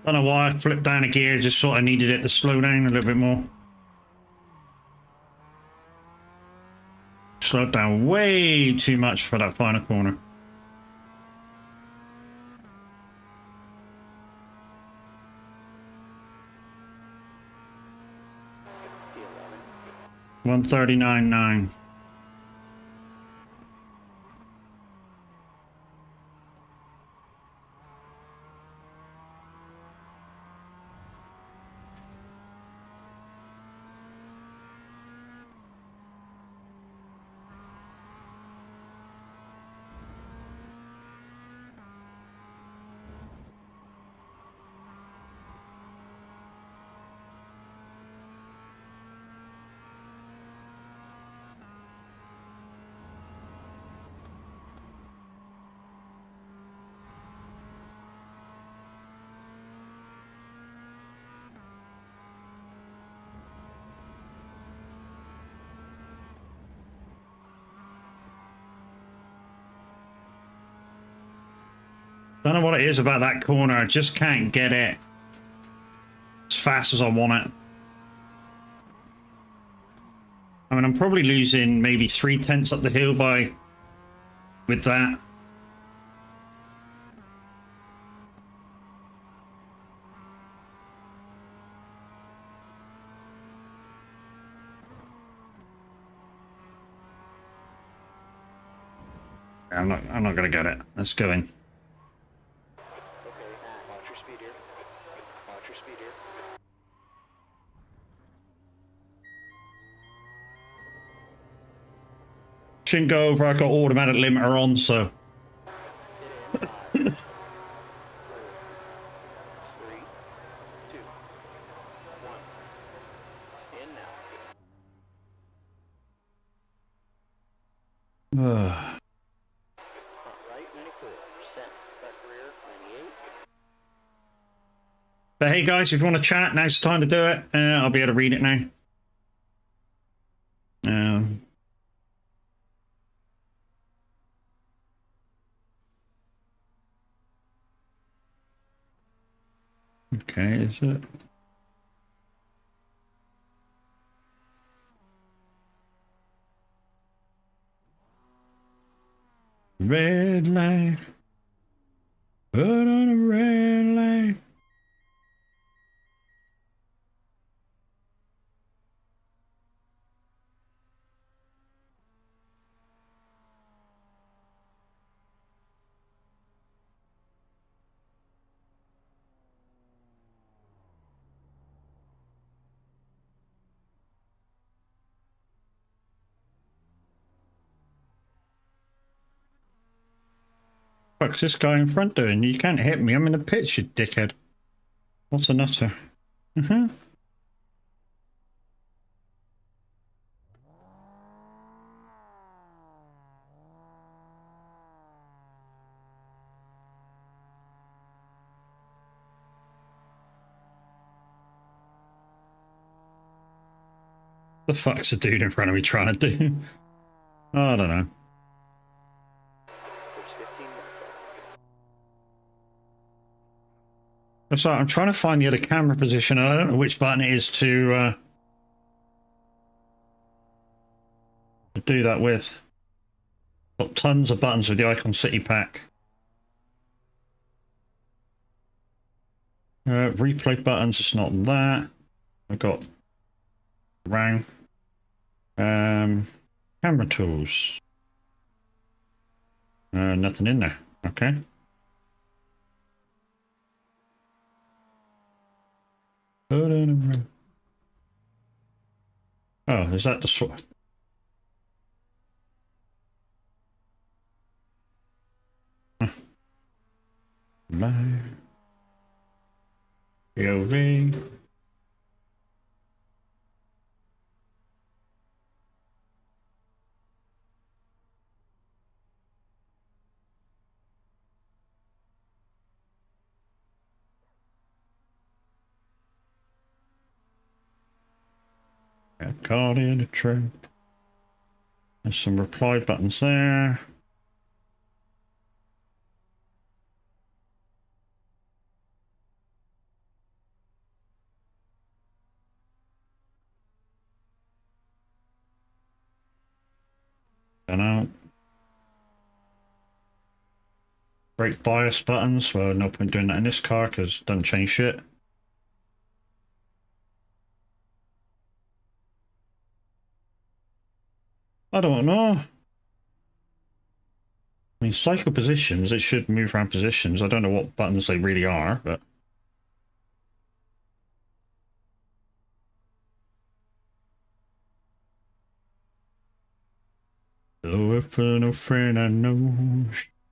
Don't know why I flipped down a gear, just thought I needed it to slow down a little bit more. Slowed down way too much for that final corner. The 11. 139.9. Don't know what it is about that corner. I just can't get it as fast as I want it. I mean, I'm probably losing maybe 3/10 up the hill with that. I'm not gonna get it. Let's go in. Okay, watch your speed here. Watch your speed here. Shouldn't go over. I got automatic limiter on, so. Get in. 5, 4, 3, 2, 1. In now. Front right, 94. Set. Back rear, 98. But hey guys, if you want to chat, now's the time to do it. I'll be able to read it now. Okay, is it? Red light. Put on a red light. What's this guy in front doing? You can't hit me. I'm in the pits, you dickhead. What's a nutter? The fuck's a dude in front of me trying to do? I don't know. There's 15 minutes left. That's right, I'm trying to find the other camera position. And I don't know which button it is to do that with. Got tons of buttons with the Icon City pack. Replay buttons, it's not that. I've got RAM. Camera tools. Nothing in there. Okay. Oh, is that the sort? No. POV. Got caught in a trap. There's some reply buttons there. Don't know. Brake bias buttons. Well, no point doing that in this car because it doesn't change shit. I don't know. I mean, cycle positions, it should move around positions. I don't know what buttons they really are, but... So if no friend I know,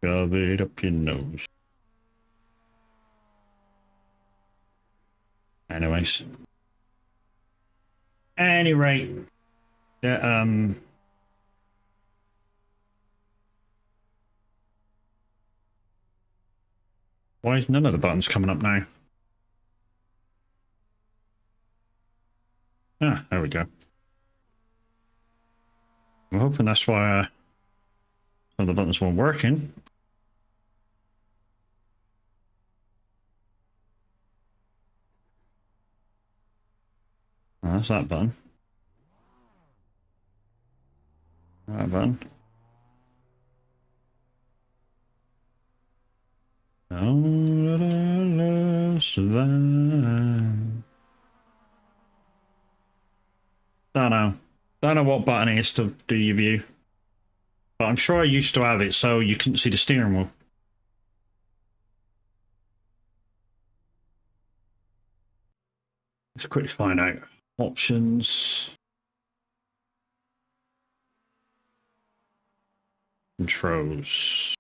shove it up your nose. Anyways. Anyway. Yeah, why is none of the buttons coming up now? Ah, there we go. I'm hoping that's why some of the buttons weren't working. Oh, that's that button. That button. Oh, survive. Don't know. Don't know what button it is to do your view. But I'm sure I used to have it so you couldn't see the steering wheel. Let's quickly find out. Options. Controls.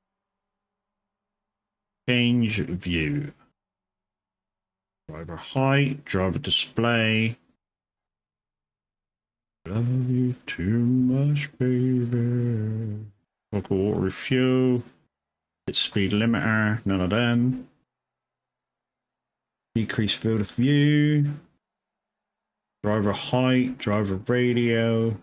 Change view. Driver height, driver display. Love you too much, baby. Local water refuel. Hit speed limiter, none of them. Decrease field of view. Driver height, driver radio.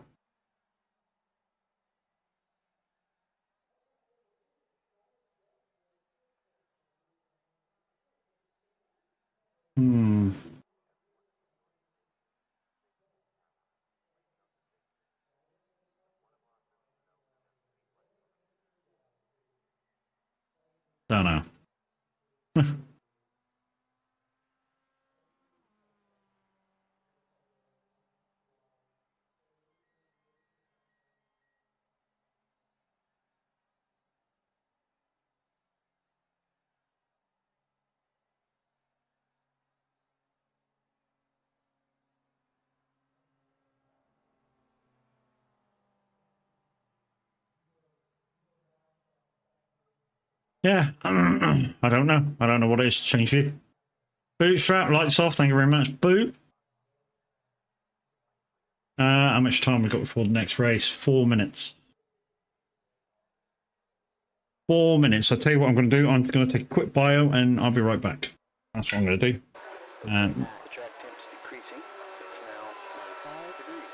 Don't know. Yeah, I don't know. I don't know what it is to change view. Bootstrap, lights off, thank you very much. Boot. How much time we got before the next race? 4 minutes. 4 minutes. I'll tell you what I'm going to do. I'm going to take a quick bio and I'll be right back. That's what I'm going to do. The track temp's decreasing. It's now 95 degrees.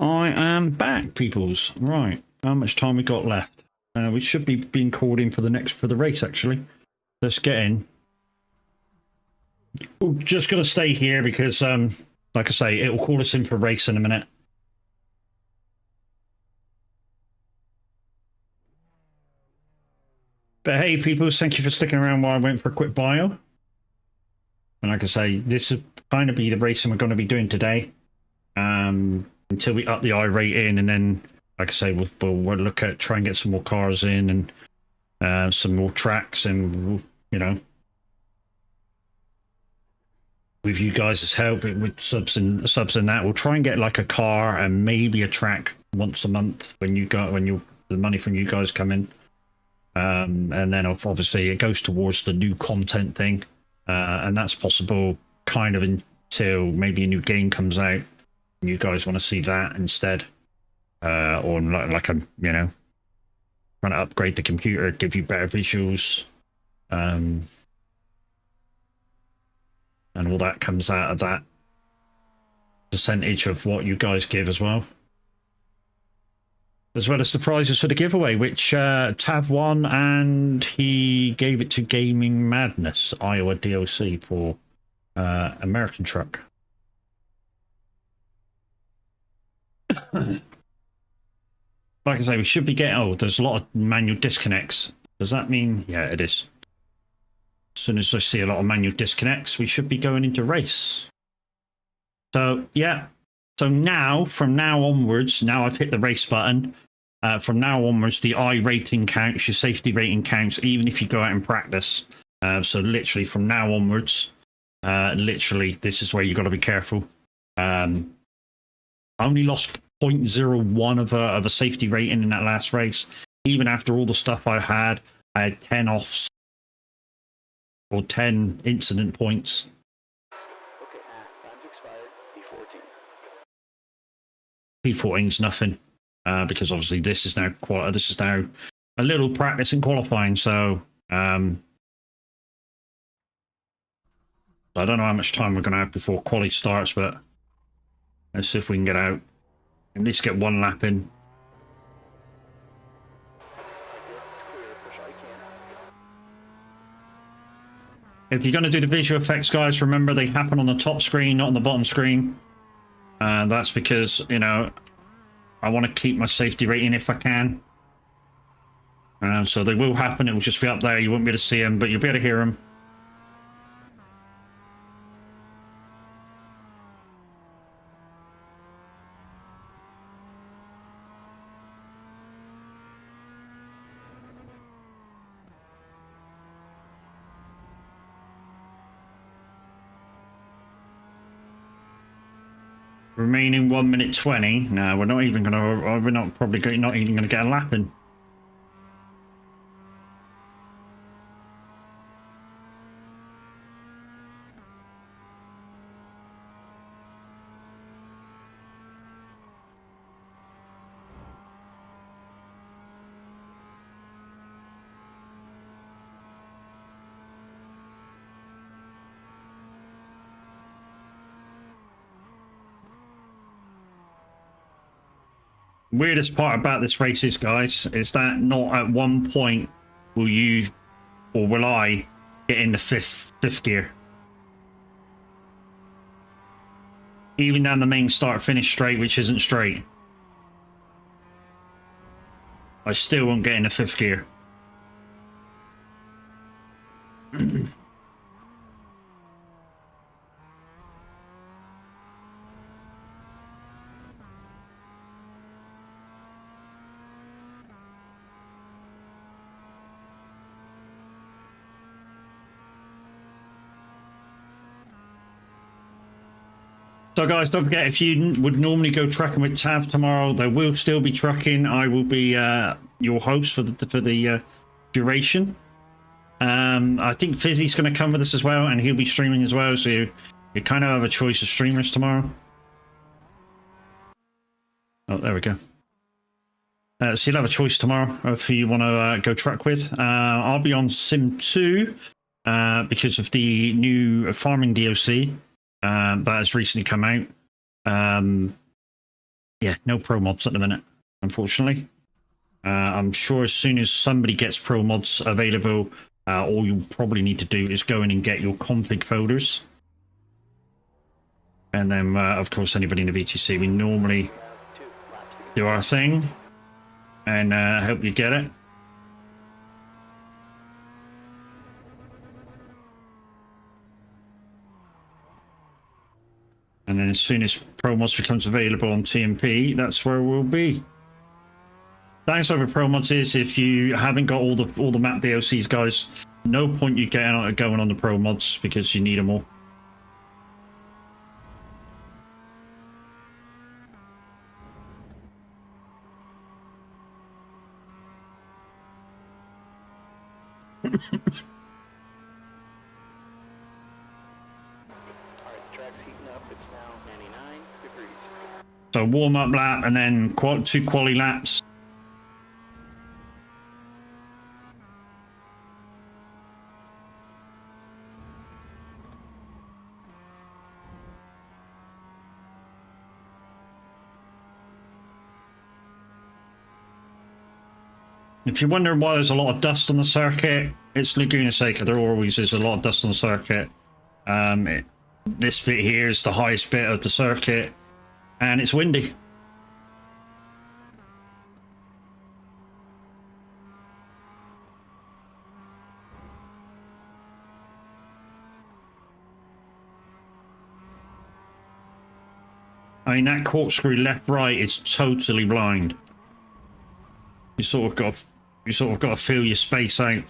I am back, peoples. Right, how much time we got left? We should be being called in for the race. Actually, let's get in. We're just gonna stay here because, like I say, it will call us in for a race in a minute. But hey, people, thank you for sticking around while I went for a quick bio. And like I say, this is kind of be the racing we're going to be doing today. Until we up the I rating, and then, like I say, we'll look at try and get some more cars in and some more tracks, and we'll, you know, with you guys' help with subs and that, we'll try and get like a car and maybe a track once a month when the money from you guys come in. And then obviously it goes towards the new content thing, and that's possible kind of until maybe a new game comes out. You guys want to see that instead, or like a, you know, trying to upgrade the computer, give you better visuals, and all that comes out of that percentage of what you guys give as well. As well as the prizes for the giveaway, which Tav won, and he gave it to Gaming Madness, Iowa DOC, for American Truck. Like I say, we should be getting... Oh, there's a lot of manual disconnects. Does that mean... Yeah, it is. As soon as I see a lot of manual disconnects, we should be going into race. So, yeah. So now, from now onwards, now I've hit the race button, from now onwards, the I rating counts, your safety rating counts, even if you go out and practice. So literally from now onwards, literally, this is where you've got to be careful. I only lost 0.01 of a safety rating in that last race. Even after all the stuff I had 10 offs or 10 incident points. Okay, time's expired. P14. P14's nothing, because obviously this is now a little practice in qualifying. So I don't know how much time we're going to have before quali starts, but let's see if we can get out. At least get one lap in. If you're going to do the visual effects, guys, remember they happen on the top screen, not on the bottom screen. That's because, you know, I want to keep my safety rating if I can. So they will happen. It will just be up there. You won't be able to see them, but you'll be able to hear them. Remaining 1 minute 20. No, we're not even gonna. We're not probably not even gonna get a lap in. Weirdest part about this race is, guys, is that not at one point will you or will I get in the fifth gear. Even down the main start finish straight, which isn't straight, I still won't get in the fifth gear. So guys, don't forget, if you would normally go trucking with Tav tomorrow, there will still be trucking. I will be your host for the duration. I think Fizzy's going to come with us as well, and he'll be streaming as well. So you kind of have a choice of streamers tomorrow. Oh, there we go. So you'll have a choice tomorrow of who you want to go truck with. I'll be on Sim 2 because of the new farming DLC. That has recently come out. Yeah, no pro mods at the minute, unfortunately. I'm sure as soon as somebody gets pro mods available, all you probably need to do is go in and get your config folders. And then, of course, anybody in the VTC, we normally do our thing and hope you get it. And then as soon as pro mods becomes available on TMP, that's where we'll be. Downside with pro mods is if you haven't got all the map DLCs, guys, no point you going on the pro mods because you need them all. Alright, the track's heating up. It's now 99 degrees. So warm up lap and then 2 quali laps. If you're wondering why there's a lot of dust on the circuit, it's Laguna Seca. There always is a lot of dust on the circuit. This bit here is the highest bit of the circuit, and it's windy. I mean, that corkscrew left-right is totally blind. You sort of got to feel your space out.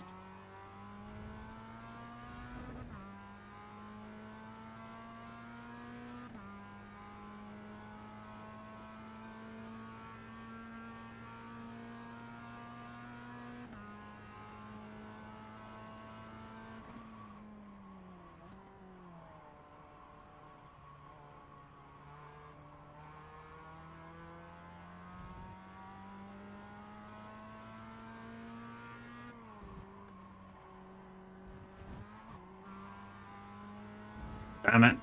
Damn it.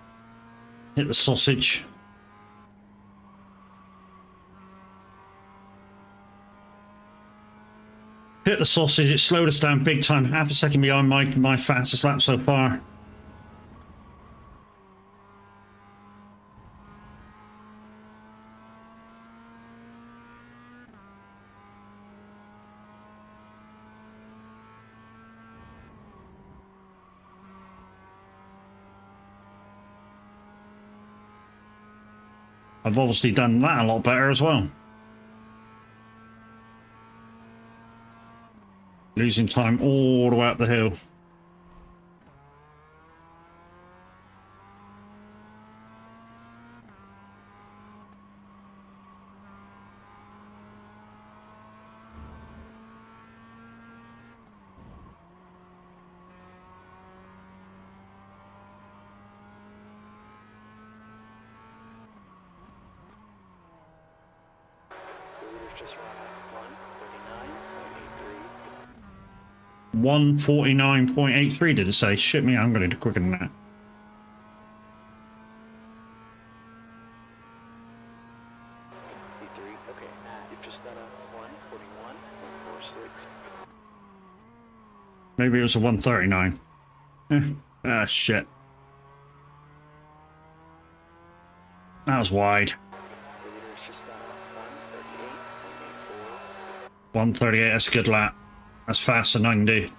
Hit the sausage. Hit the sausage. It slowed us down big time. Half a second behind my fastest lap so far. I've obviously done that a lot better as well. Losing time all the way up the hill. Just run at 149.83 did it say? Shit me, I'm going to do quicker than that. E3, okay. You've just done a 141.46. Maybe it was a 139. Ah, shit. That was wide. 138, that's a good lap. That's faster than I can do.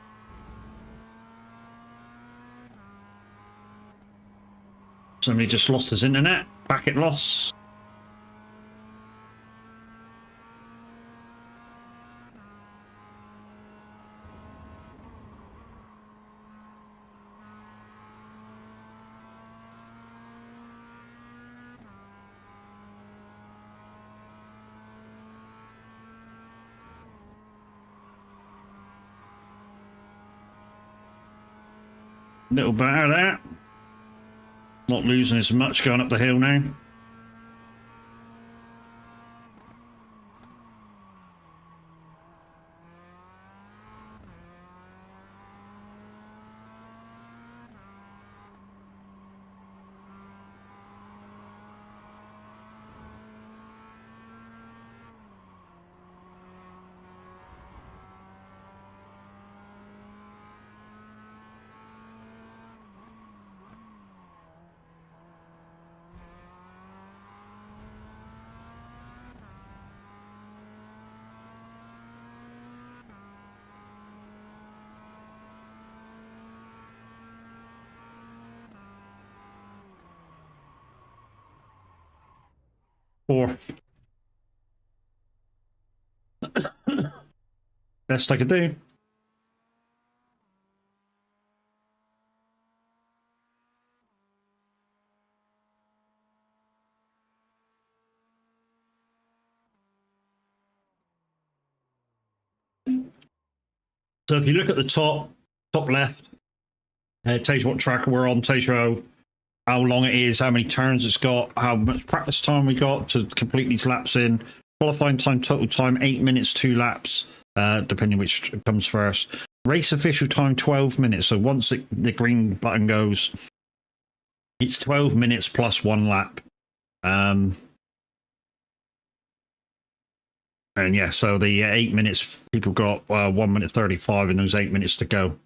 Somebody just lost his internet. Packet loss. Little better there. Not losing as much going up the hill now. Fourth. Best I could do. So if you look at the top left, it tells you what track we're on, tells you how long it is, how many turns it's got, how much practice time we got to complete these laps in. Qualifying time, total time, 8 minutes, 2 laps, depending which comes first. Race official time, 12 minutes. So once the green button goes, it's 12 minutes plus 1 lap. And yeah, so the 8 minutes, people got 1 minute 35 in those 8 minutes to go.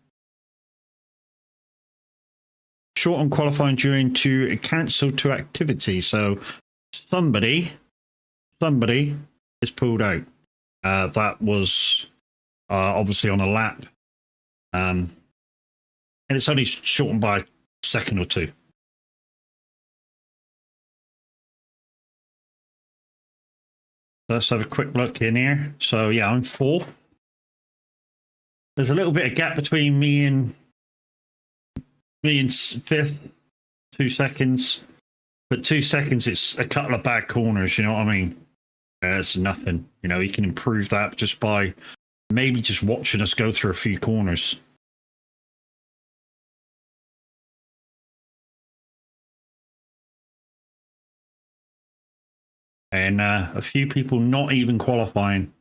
Short on qualifying during to cancel to activity. So somebody is pulled out. That was obviously on a lap. And it's only shortened by a second or two. Let's have a quick look in here. So yeah, I'm fourth. There's a little bit of gap between me and fifth, 2 seconds. But 2 seconds, it's a couple of bad corners, you know what I mean? It's nothing. You know, you can improve that just by maybe just watching us go through a few corners. And a few people not even qualifying.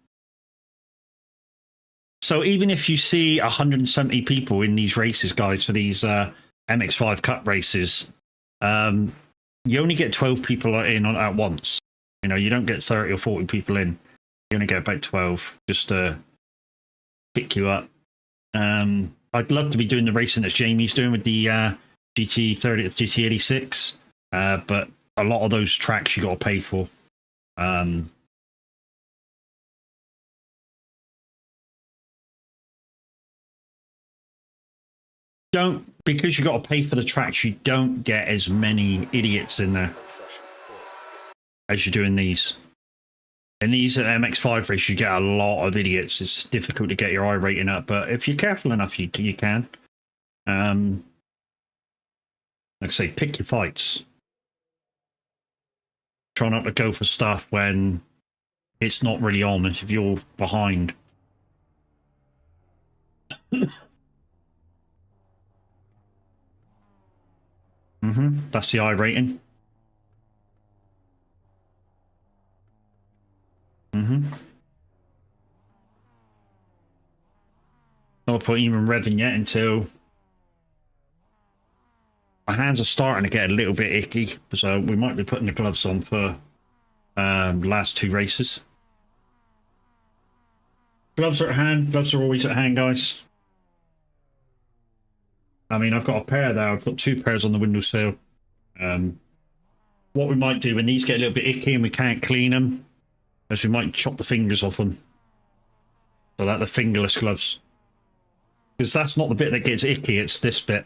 So even if you see 170 people in these races, guys, for these MX5 Cup races, you only get 12 people in at once. You know, you don't get 30 or 40 people in. You only get about 12 just to pick you up. I'd love to be doing the racing that Jamie's doing with the GT30, GT86, but a lot of those tracks you got to pay for. Because you got to pay for the tracks, you don't get as many idiots in there as you do in these. In these MX5 races, you get a lot of idiots. It's difficult to get your I rating up, but if you're careful enough, you can. Like I say, pick your fights. Try not to go for stuff when it's not really on, if you're behind. That's the I rating. Not put even revving yet until my hands are starting to get a little bit icky, so we might be putting the gloves on for the last 2 races. Gloves are at hand. Gloves are always at hand, guys. I mean, I've got a pair there. I've got 2 pairs on the windowsill. What we might do when these get a little bit icky and we can't clean them is we might chop the fingers off them. So that the fingerless gloves. Because that's not the bit that gets icky, it's this bit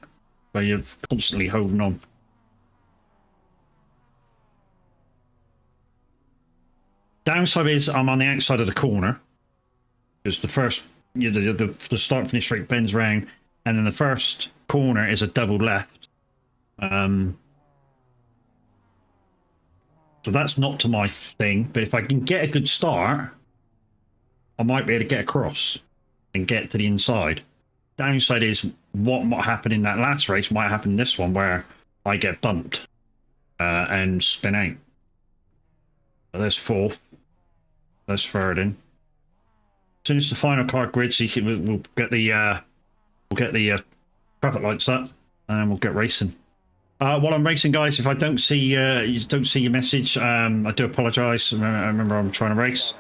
where you're constantly holding on. Downside is I'm on the outside of the corner. Because the first, the start finish straight bends round, and then the first corner is a double left. So that's not to my thing, but if I can get a good start, I might be able to get across and get to the inside. Downside is what might happen in that last race might happen in this one, where I get bumped and spin out. So there's fourth. There's third in. As soon as the final car grids, we'll get the traffic lights up, and then we'll get racing. While I'm racing, guys, if I don't see your message, I do apologise. I remember I'm trying to race.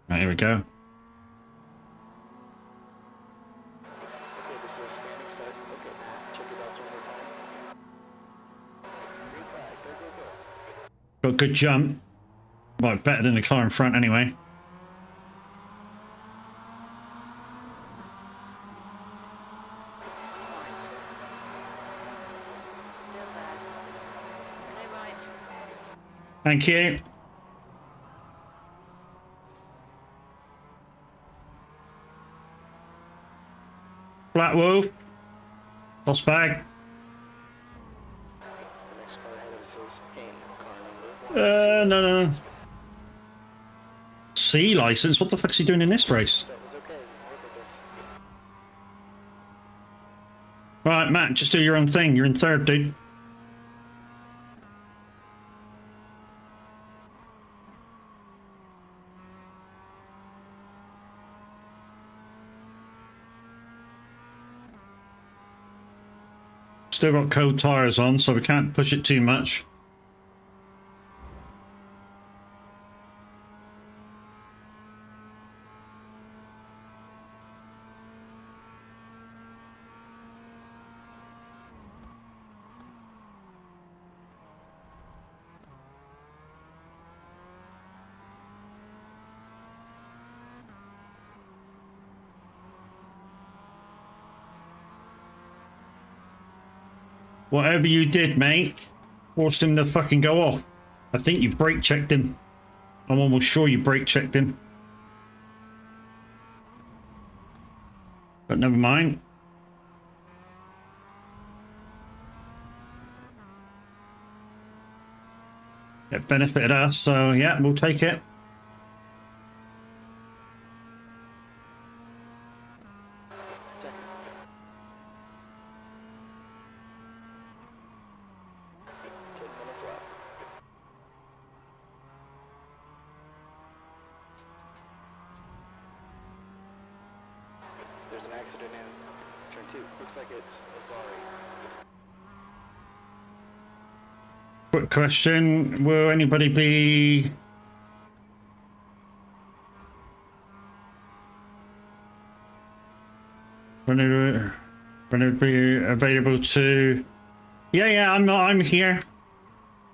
Right, here we go. Got a good jump. Well, better than the car in front anyway. Thank you. Black Wolf. Lost bag. The next car ahead of us is in car number 1. No. C license? What the fuck's he doing in this race? That was okay. Look at this. Right, Matt, just do your own thing. You're in third, dude. Still got cold tires on, so we can't push it too much. Whatever you did, mate, forced him to fucking go off. I think you brake checked him. I'm almost sure you brake checked him. But never mind. It benefited us, so yeah, we'll take it. There's an accident in turn 2. Looks like it's Azari. Quick question, will anybody be... When it be available to... Yeah, I'm here.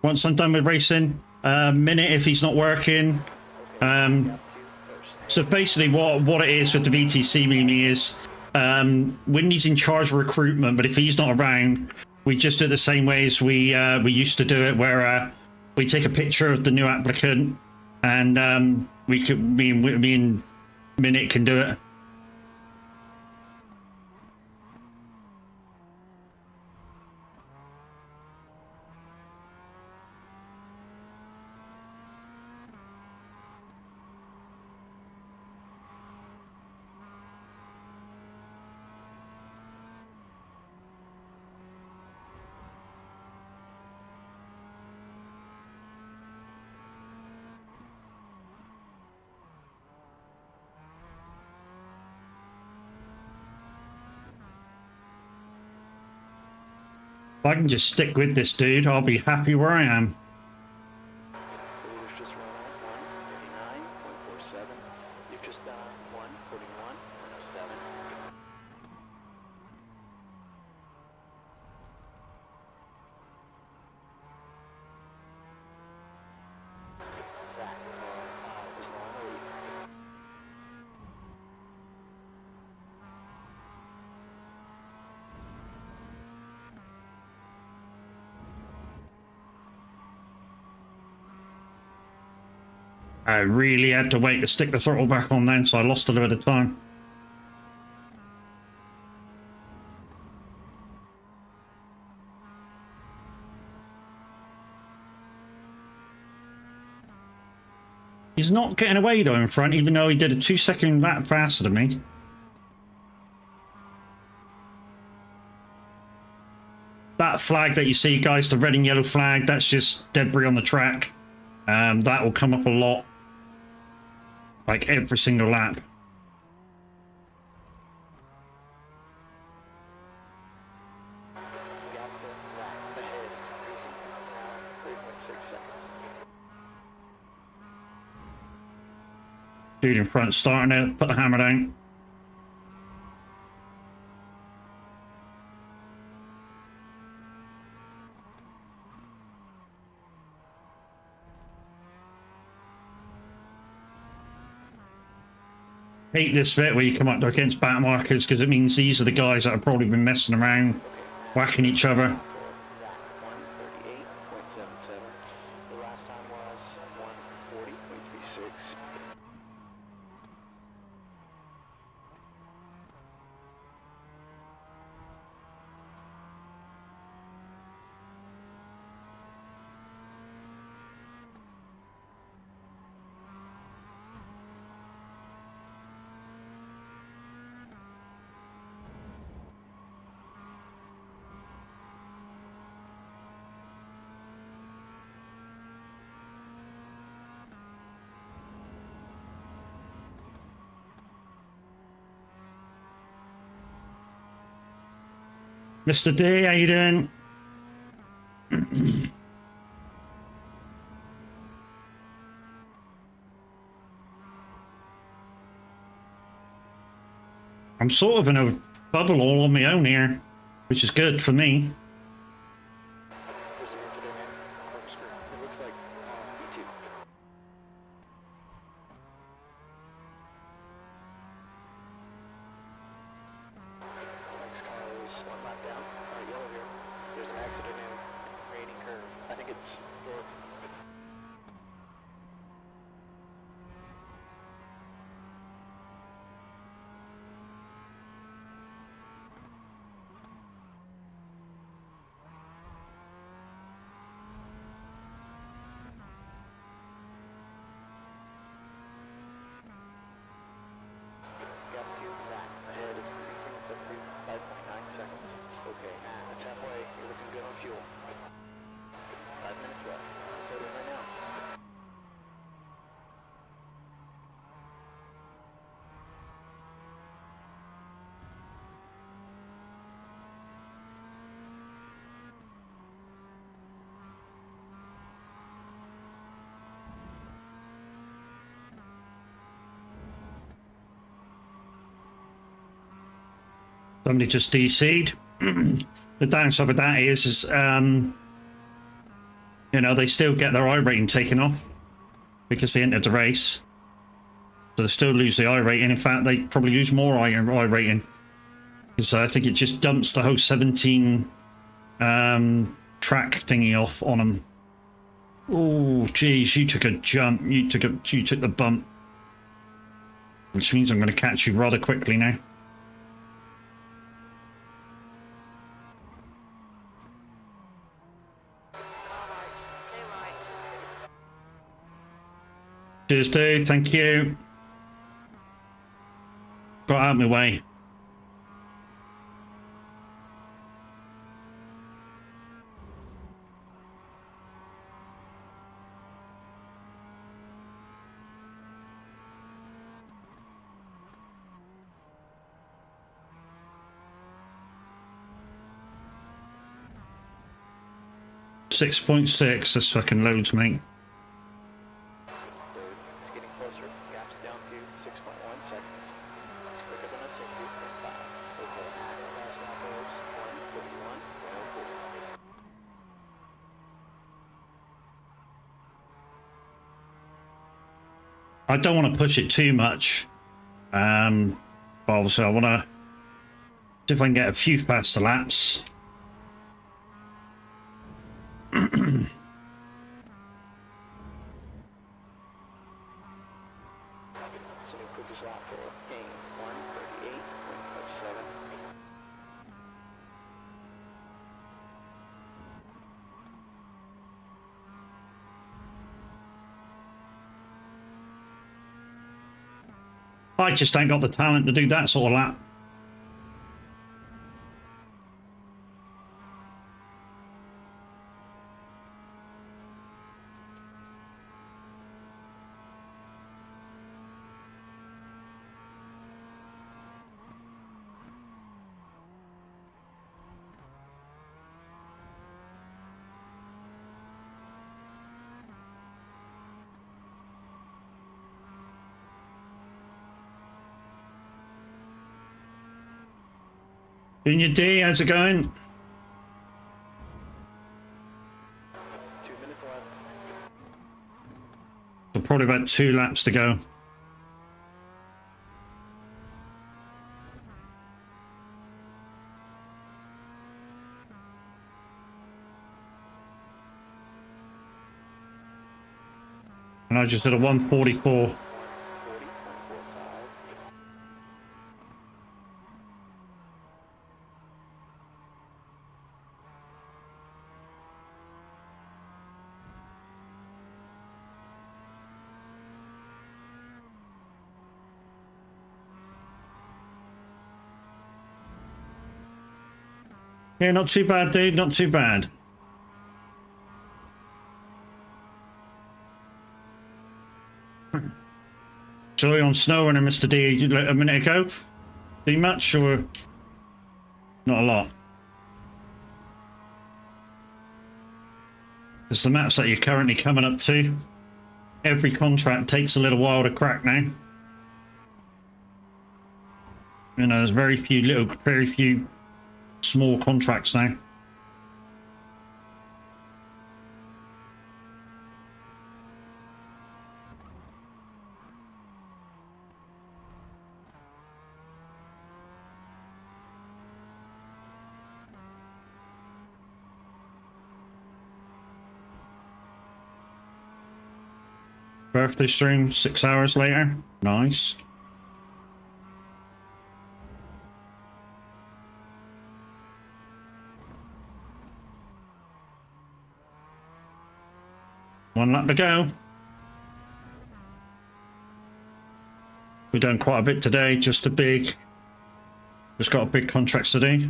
Once I'm done with racing. Minute if he's not working. So basically what it is with the VTC Mimi is when he's in charge of recruitment, but if he's not around, we just do it the same way as we used to do it, where we take a picture of the new applicant and me and Minute can do it. If I can just stick with this dude, I'll be happy where I am. The leader's just run out 1:39.47. You've just done 1:41.07. Zach, car 5 is now in the lead. I really had to wait to stick the throttle back on then, so I lost a little bit of time. He's not getting away though in front, even though he did a 2-second lap faster than me. That flag that you see, guys, the red and yellow flag, that's just debris on the track. That will come up a lot. Like every single lap. Dude in front starting to put the hammer down. Hate this bit where you come up against back markers, because it means these are the guys that have probably been messing around, whacking each other. Zach 1:38.77. The last time Mr. D, how you doing? I'm sort of in a bubble all on my own here, which is good for me. There's an incident in corkscrew. It looks like B2. Next car is one lap down. Yellow here. There's an accident in Rainy Curve. I think it's your... Gap 2 is at. Ahead is increasing. It's up to 5.9 seconds. Okay, that's halfway. You're looking good on fuel. 5 minutes left. Go to right now. Somebody just DC'd. The downside with that is you know, they still get their I rating taken off because they entered the race. So they still lose the I rating. In fact, they probably lose more I rating. Because I think it just dumps the whole 17 track thingy off on them. Oh, geez, you took a jump. You took the bump. Which means I'm going to catch you rather quickly now. Cheers, dude. Thank you. Got out of my way. .6. That's fucking loads, mate. It's getting closer. Gap's down to 6.1 seconds. It's quicker than a 6.5. Okay, last lap is 1:41.04. I don't want to push it too much. But obviously I want to see if I can get a few faster laps. So the quickest lap for game 1:38.57. I just ain't got the talent to do that sort of lap. Junior D, how's it going? 2 minutes left. So probably about 2 laps to go. And I just did a 1:44. 1:40.45. Yeah, not too bad, dude. Not too bad. Joy on snow running, Mr. D, a minute ago. See much or not a lot? It's the maps that you're currently coming up to. Every contract takes a little while to crack now. You know, there's very few small contracts now. Birthday stream 6 hours later. Nice. One lap to go. We've done quite a bit today, just got a big contracts to do.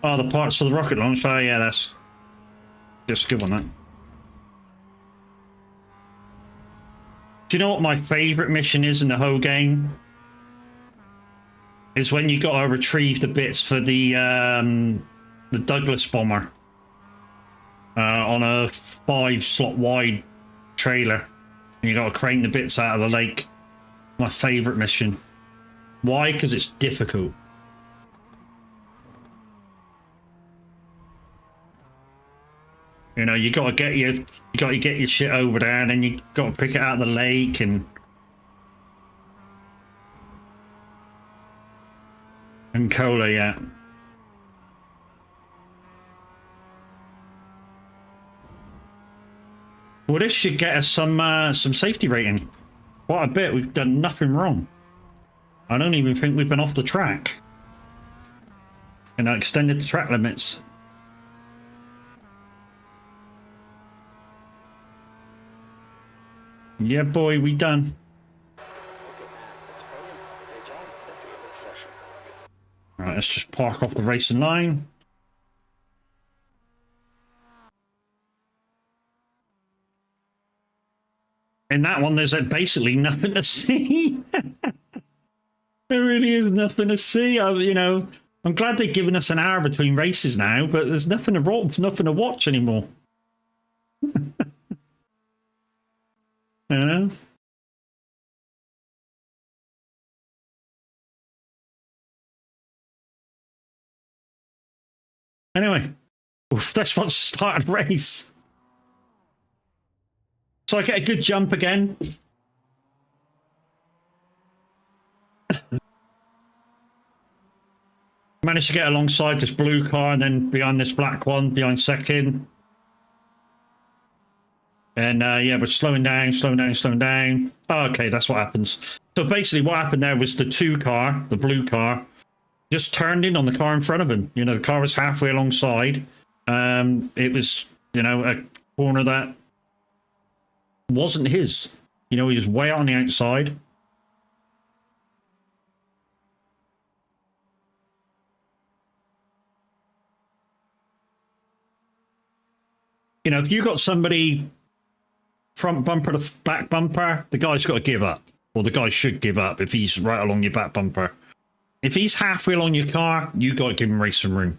Oh, the parts for the rocket launch. Oh, yeah, that's just a good one, that. Do you know what my favorite mission is in the whole game? Is when you got to retrieve the bits for the Douglas bomber on a 5-slot wide trailer, and you got to crane the bits out of the lake. My favorite mission. Why? Because it's difficult. You know, you got to get your shit over there, and then you got to pick it out of the lake and cola, yeah. Well, this should get us some safety rating. Quite a bit. We've done nothing wrong. I don't even think we've been off the track. You know, extended the track limits. Yeah, boy, we done. Right, let's just park off the racing line. In that one, there's basically nothing to see. There really is nothing to see. You know, I'm glad they've given us an hour between races now, but there's nothing to watch anymore. You know? Anyway, let's watch start a race. So I get a good jump again. Managed to get alongside this blue car and then behind this black one, behind second. And yeah, we're slowing down. Oh, okay, that's what happens. So basically what happened there was the blue car, just turned in on the car in front of him. You know, the car was halfway alongside. It was, you know, a corner that wasn't his. You know, he was way out on the outside. You know, if you got somebody front bumper to back bumper, the guy's got to give up. Or the guy should give up if he's right along your back bumper. If he's halfway along your car, you got to give him racing room.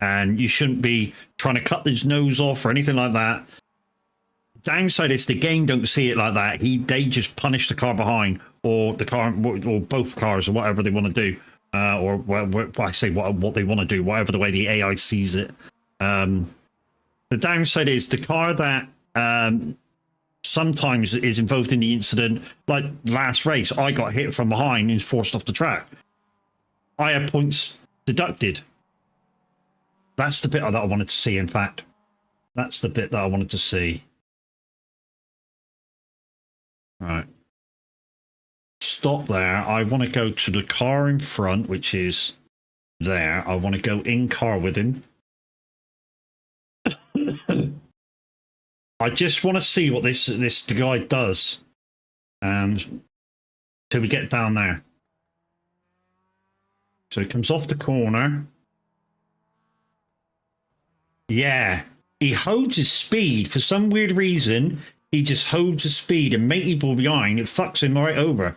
And you shouldn't be trying to cut his nose off or anything like that. Downside is the game don't see it like that. They just punish the car behind, or the car, or both cars, or whatever they want to do, or what I say, what they want to do, whatever the way the AI sees it. The downside is the car that sometimes is involved in the incident, like last race, I got hit from behind and forced off the track. I had points deducted. That's the bit that I wanted to see. In fact, that's the bit that I wanted to see. Right. Stop there. I want to go to the car in front, which is there. I want to go in car with him. I just want to see what this guy does. Till we get down there. So he comes off the corner. Yeah, he holds his speed for some weird reason. He just holds his speed and make people behind. It fucks him right over.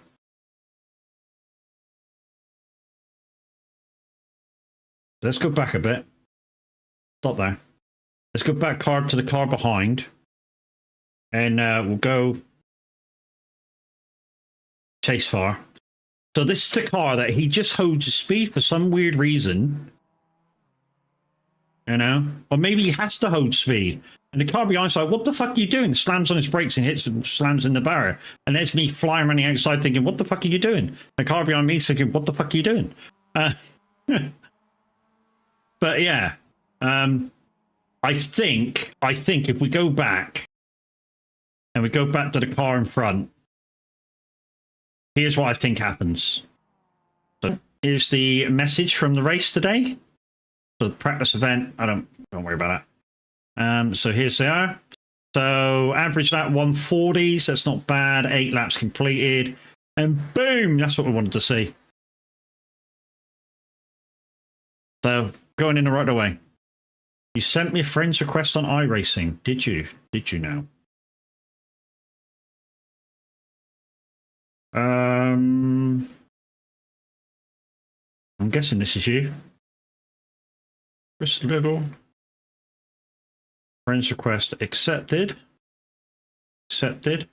Let's go back a bit. Stop there. Let's go back to the car behind. And we'll go chase far. So this is the car that he just holds his speed for some weird reason. You know? Or maybe he has to hold speed. And the car behind's like, what the fuck are you doing? Slams on his brakes and hits and slams in the barrier. And there's me flying around the outside thinking, what the fuck are you doing? The car behind me is thinking, what the fuck are you doing? But yeah. I think if we go back and we go back to the car in front, here's what I think happens. So here's the message from the race today. So the practice event, don't worry about that. So here's they are. So average lap 140s, that's not bad. 8 laps completed. And boom, that's what we wanted to see. So going in the right way. You sent me a friend's request on iRacing. Did you? Did you now? I'm guessing this is you. Chris Little. Friends request accepted. Accepted.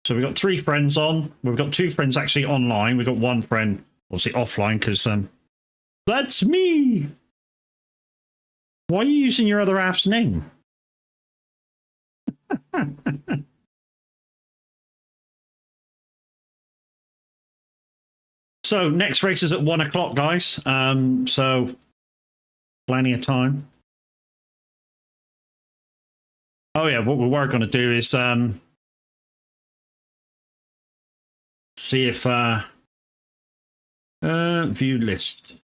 So we've got 3 friends on. We've got 2 friends actually online. We've got 1 friend obviously offline because that's me. Why are you using your other half's name? So next race is at 1 o'clock, guys. So plenty of time. Oh yeah, what we were going to do is see if view list.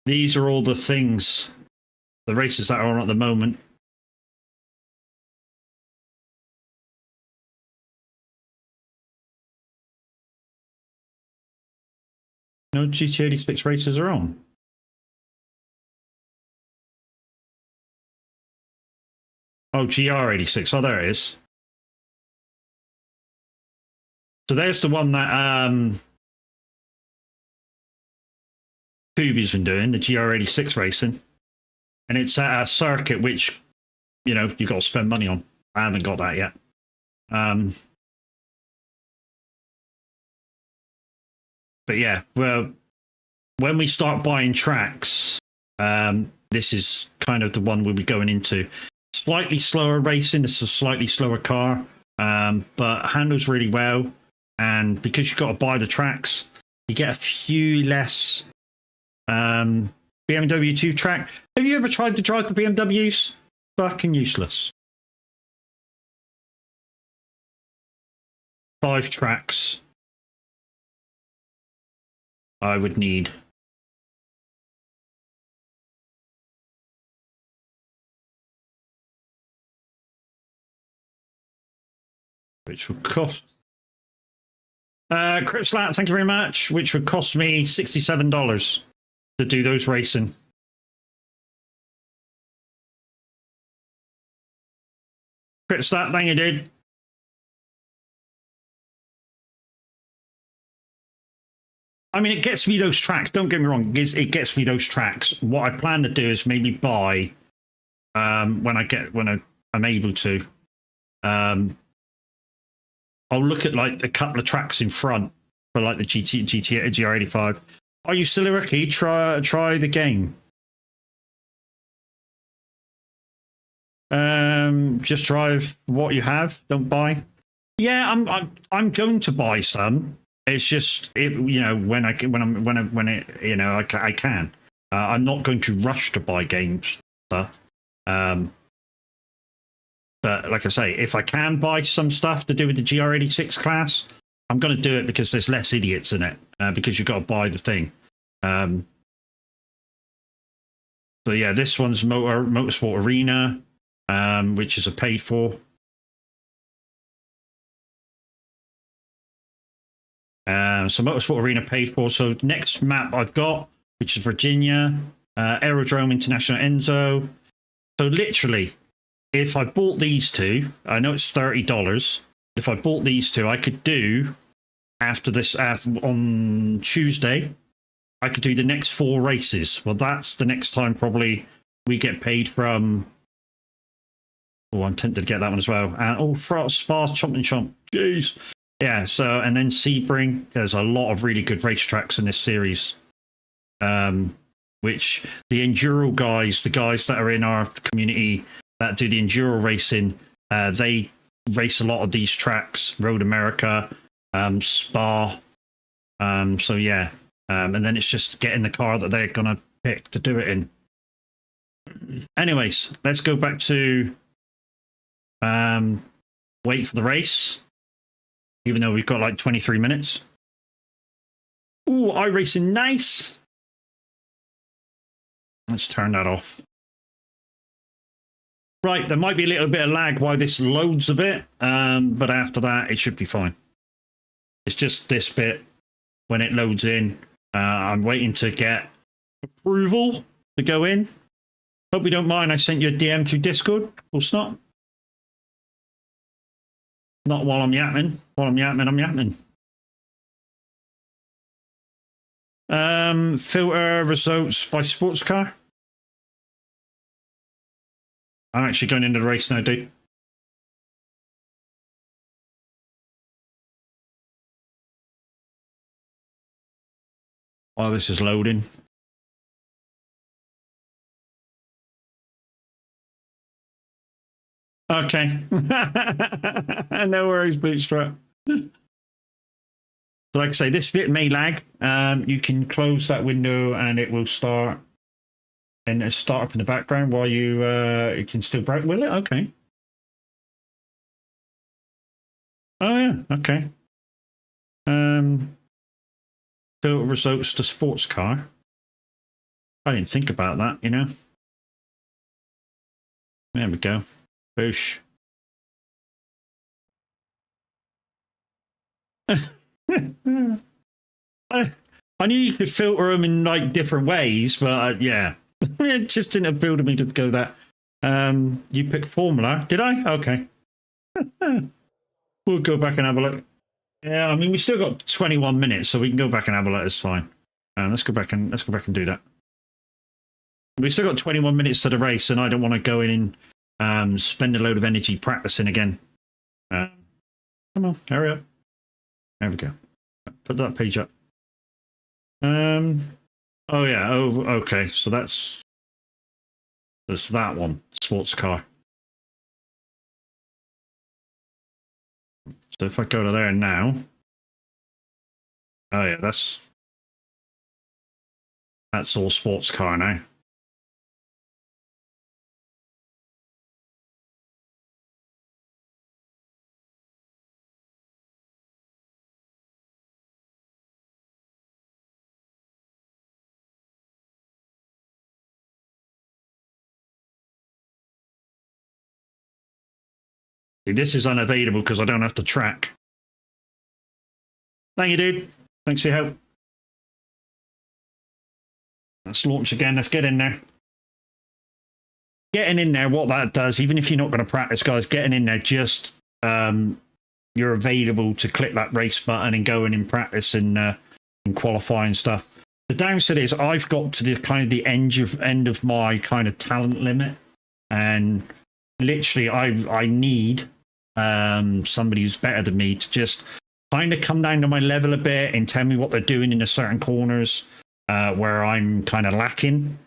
These are all the things, the races that are on at the moment. No GT86 races are on. Oh, GR86. Oh, there it is. So there's the one that Kubi's been doing, the GR86 racing. And it's at a circuit which, you know, you've got to spend money on. I haven't got that yet. But yeah, well, when we start buying tracks, this is kind of the one we'll be going into. Slightly slower racing. This is a slightly slower car, but handles really well. And because you've got to buy the tracks, you get a few less BMW 2 track. Have you ever tried to drive the BMWs? Fucking useless. 5 tracks I would need. Which would cost Cripslat, thank you very much. Which would cost me $67 to do those racing. Cripslat, thank you, dude. I mean, it gets me those tracks. Don't get me wrong. It gets me those tracks. What I plan to do is maybe buy when I'm able to. I'll look at like a couple of tracks in front for like the GR85. Are you still Iraqi? Try the game. Just drive what you have. Don't buy. Yeah, I'm going to buy some. It's just you know when I can. I'm not going to rush to buy games stuff. But like I say, if I can buy some stuff to do with the GR86 class, I'm going to do it because there's less idiots in it, because you've got to buy the thing. So yeah, this one's Motorsport Arena, which is a paid for. So Motorsport Arena paid for. So next map I've got, which is Virginia, Aerodrome International Enzo. So literally, if I bought these two, I know it's $30. If I bought these two, I could do after this on Tuesday, I could do the next 4 races. Well, that's the next time probably we get paid from. Oh, I'm tempted to get that one as well. And Spa Chomp and Chomp. Jeez. Yeah, so, and then Sebring. There's a lot of really good racetracks in this series. Which the Enduro guys, the guys that are in our community that do the Enduro racing, they race a lot of these tracks, Road America, Spa. So yeah, and then it's just getting the car that they're going to pick to do it in. Anyways, let's go back to wait for the race, even though we've got like 23 minutes. Ooh, iRacing, nice. Let's turn that off. Right, there might be a little bit of lag while this loads a bit, but after that, it should be fine. It's just this bit when it loads in. I'm waiting to get approval to go in. Hope you don't mind. I sent you a DM through Discord. Full stop. Not while I'm yapping. While I'm yapping, I'm yapping. Filter results by sports car. I'm actually going into the race now, dude. While this is loading. Okay. No worries, Bootstrap. So like I say, this bit may lag. You can close that window and it will start and start up in the background while you can still break. Will it? Okay. Oh yeah. Okay. Filter results to sports car. I didn't think about that, you know. There we go. Boosh. I knew you could filter them in like different ways, but yeah, it just didn't appeal to me to go that. You picked Formula, did I? Okay. We'll go back and have a look. Yeah, I mean we still got 21 minutes, so we can go back and have a look. It's fine. Let's go back and do that. We still got 21 minutes to the race, and I don't want to go in and spend a load of energy practicing again. Come on, hurry up. There we go. Put that page up. Oh yeah. Oh, okay. So that's that one. Sports car. So if I go to there now. Oh yeah, that's all sports car now. This is unavailable because I don't have to track. Thank you, dude. Thanks for your help. Let's launch again. Let's get in there. Getting in there, what that does, even if you're not going to practice, guys, getting in there, just you're available to click that race button and go in and practice and qualify and stuff. The downside is I've got to the kind of the end of my kind of talent limit, and literally I need somebody who's better than me to just kind of come down to my level a bit and tell me what they're doing in the certain corners where I'm kind of lacking,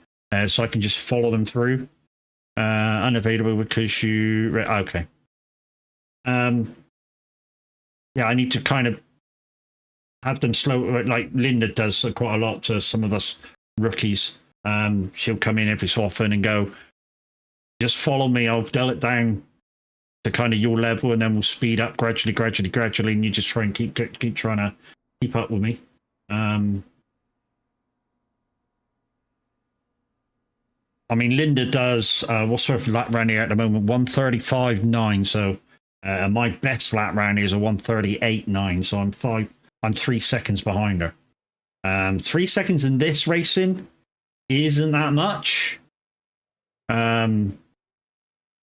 so I can just follow them through. Unavailable because you okay. Yeah, I need to kind of have them slow, like Linda does quite a lot to some of us rookies. She'll come in every so often and go, just follow me, I'll dull it down to kind of your level, and then we'll speed up gradually, and you just try and keep trying to keep up with me. I mean, Linda does, what's her lap round here at the moment? 135.9. So my best lap round here is a 138.9. So I'm 3 seconds behind her. 3 seconds in this racing isn't that much. I mean,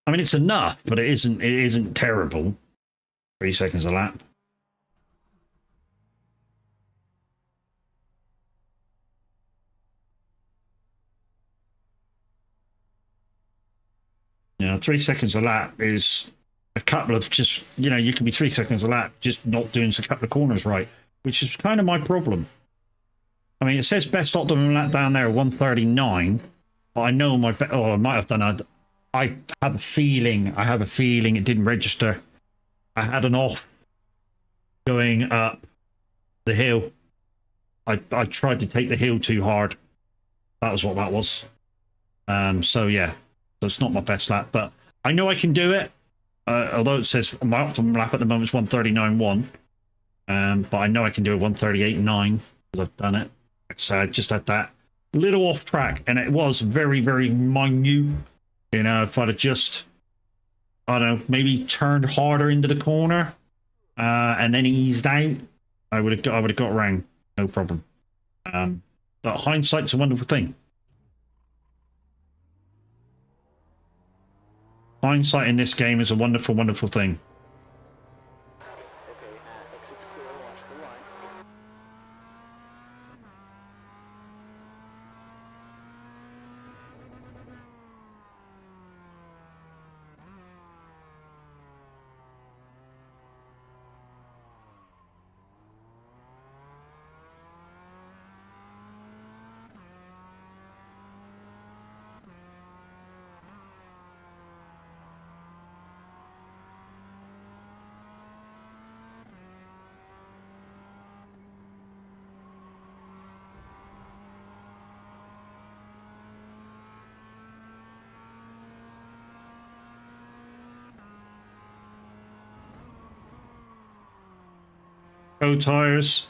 it's enough, but it isn't terrible. 3 seconds a lap. You know, 3 seconds a lap is a couple of just, you know, you can be 3 seconds a lap just not doing a couple of corners right, which is kind of my problem. I mean, it says best optimum lap down there, 139. But I know my, I might have done, I have a feeling it didn't register. I had an off going up the hill. I tried to take the hill too hard. That was what that was. So yeah. So it's not my best lap, but I know I can do it. Although it says my optimum lap at the moment is 139.1. But I know I can do it 138.9 because I've done it. So I just had that little off track, and it was very, very minute. You know, if I'd have just, I don't know, maybe turned harder into the corner and then eased out, I would have got around, no problem. But hindsight's a wonderful thing. Hindsight in this game is a wonderful, wonderful thing. Okay, exit's clear, watch the line. Go tires.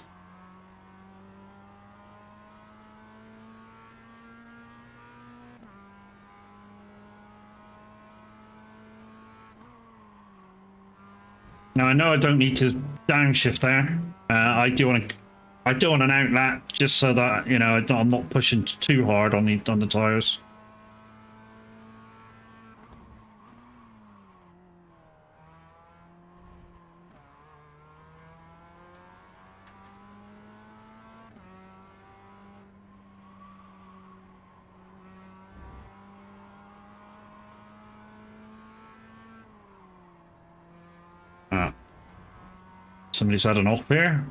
Now I know I don't need to downshift there. I do want an outlet just so that, you know, I'm not pushing too hard on the tires. Somebody's had an off here.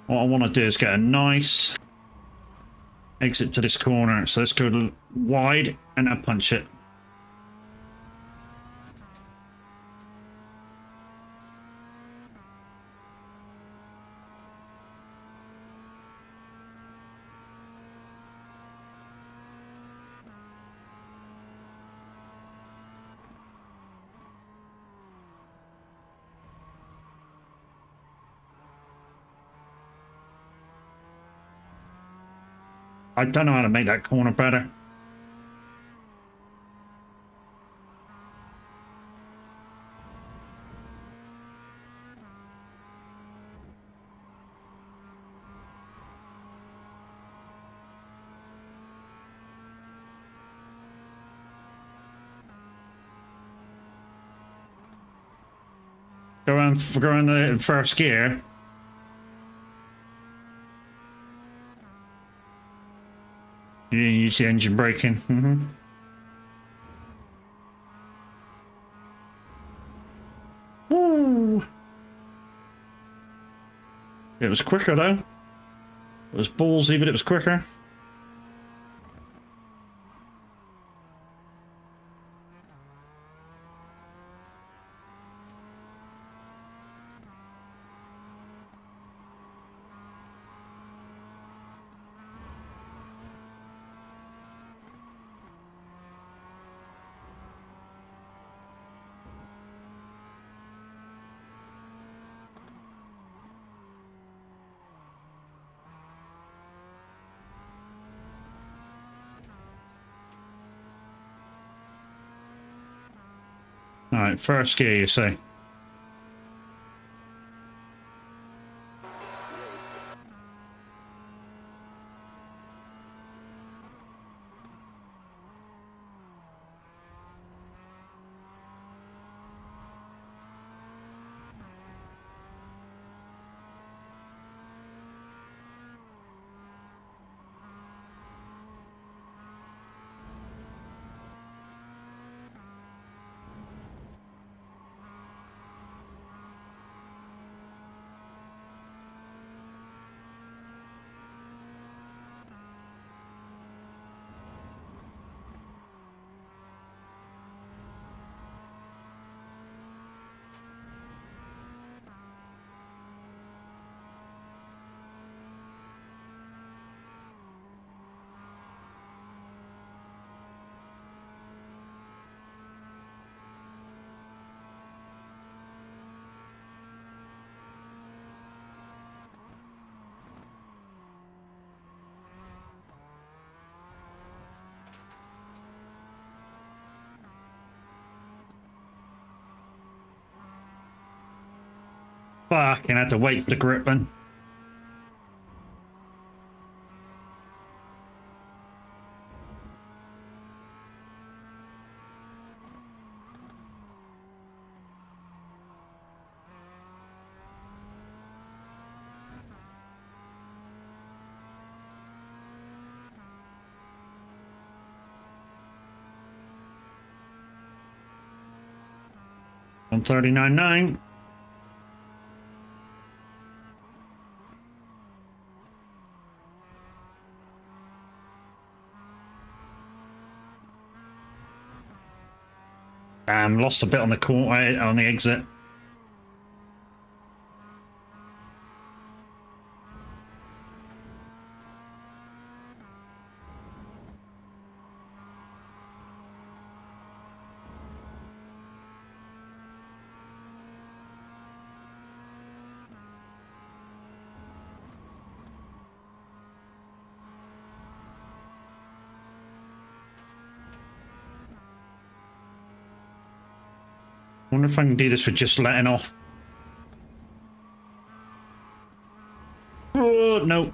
What I want to do is get a nice exit to this corner. So let's go wide and then punch it. I don't know how to make that corner better. Go around the first gear. You use the engine braking. Woo! It was quicker though. It was ballsy, but it was quicker. Alright, first gear, you say? Fucking had to wait for the grip then. On 39.9. Lost a bit on the corner on the exit. I wonder if I can do this with just letting off. Oh, no.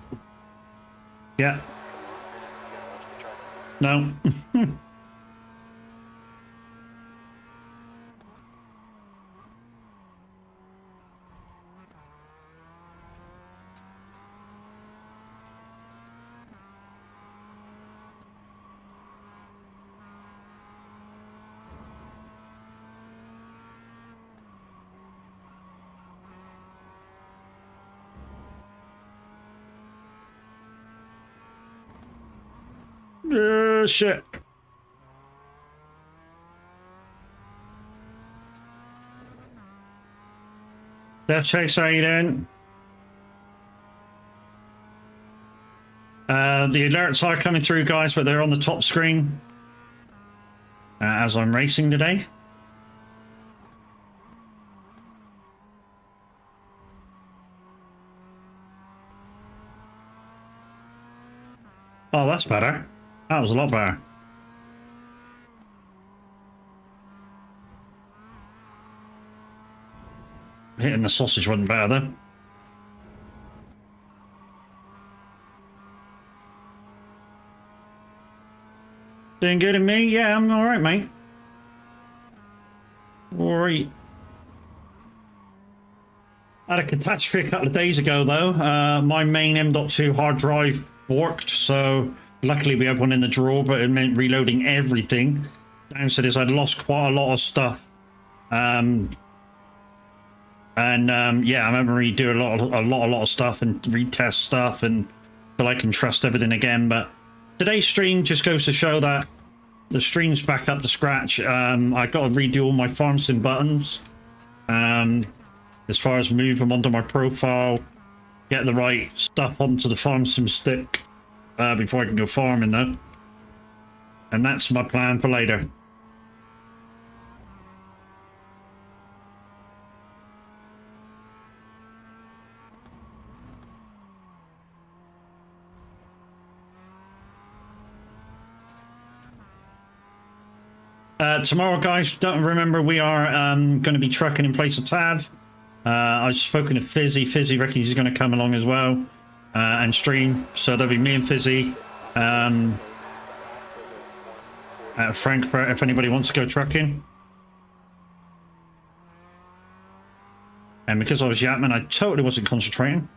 Yeah. No. Shit. Death Chase, how you doing? The alerts are coming through, guys, but they're on the top screen as I'm racing today. Oh, that's better. That was a lot better. Hitting the sausage wasn't better though. Doing good in me? Yeah, I'm alright, mate. Alright. Had a catastrophe a couple of days ago though. My main M.2 hard drive worked, so luckily we had one in the drawer, but it meant reloading everything. Down to this, I'd lost quite a lot of stuff. Yeah, I'm having to redo a lot of stuff and retest stuff and feel I can trust everything again. But today's stream just goes to show that the stream's back up to scratch. I got to redo all my farm sim buttons. As far as move them onto my profile, get the right stuff onto the farm sim stick before I can go farming though. And that's my plan for later. Tomorrow, guys, don't remember we are going to be trucking in place of Tav. I've spoken to Fizzy. Fizzy reckons he's going to come along as well and stream. So there'll be me and Fizzy at Frankfurt if anybody wants to go trucking. And because I was yapping, I totally wasn't concentrating.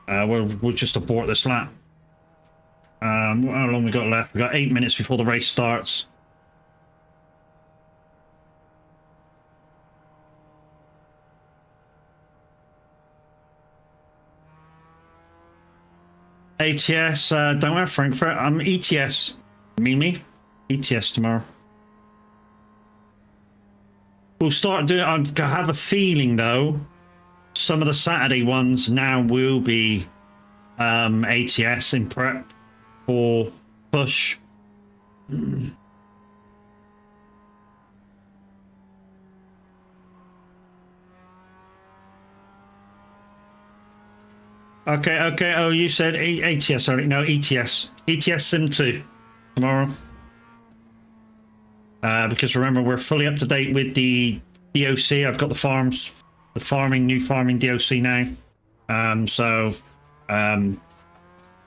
We'll just abort this lap. How long we got left? We got 8 minutes before the race starts. ATS, don't have Frankfurt. I'm ETS. Me? ETS tomorrow. We'll start doing. I have a feeling though, some of the Saturday ones now will be ATS in prep for push. Okay. Oh, you said ATS already. No, ETS. ETS Sim 2 tomorrow. Because remember, we're fully up to date with the DOC. I've got the new farming DOC now.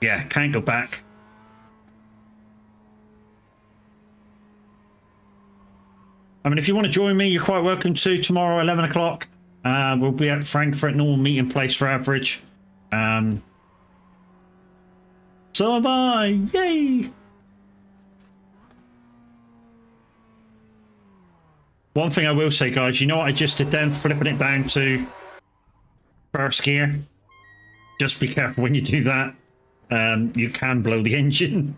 Yeah, can't go back. I mean, if you want to join me, you're quite welcome to tomorrow, 11 o'clock. We'll be at Frankfurt, normal meeting place for average. So am I. Yay! One thing I will say, guys, you know what I just did then? Flipping it down to first gear. Just be careful when you do that. You can blow the engine.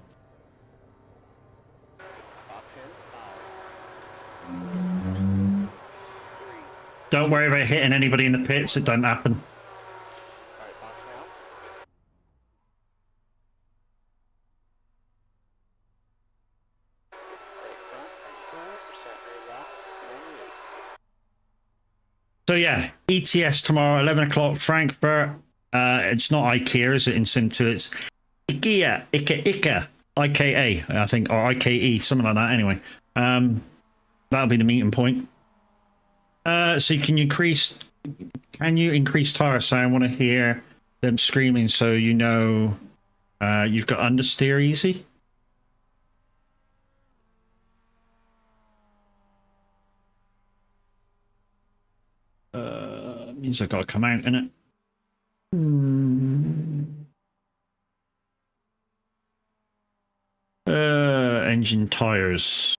Don't worry about hitting anybody in the pits. It don't happen. So yeah, ETS tomorrow, 11 o'clock, Frankfurt. It's not IKEA, is it, in Sim 2? It's IKEA, IKA, I think, or IKE, something like that, anyway. That'll be the meeting point. So can you increase tire sound? I want to hear them screaming so you know you've got understeer easy. Means I've got to come out in it. Engine tires.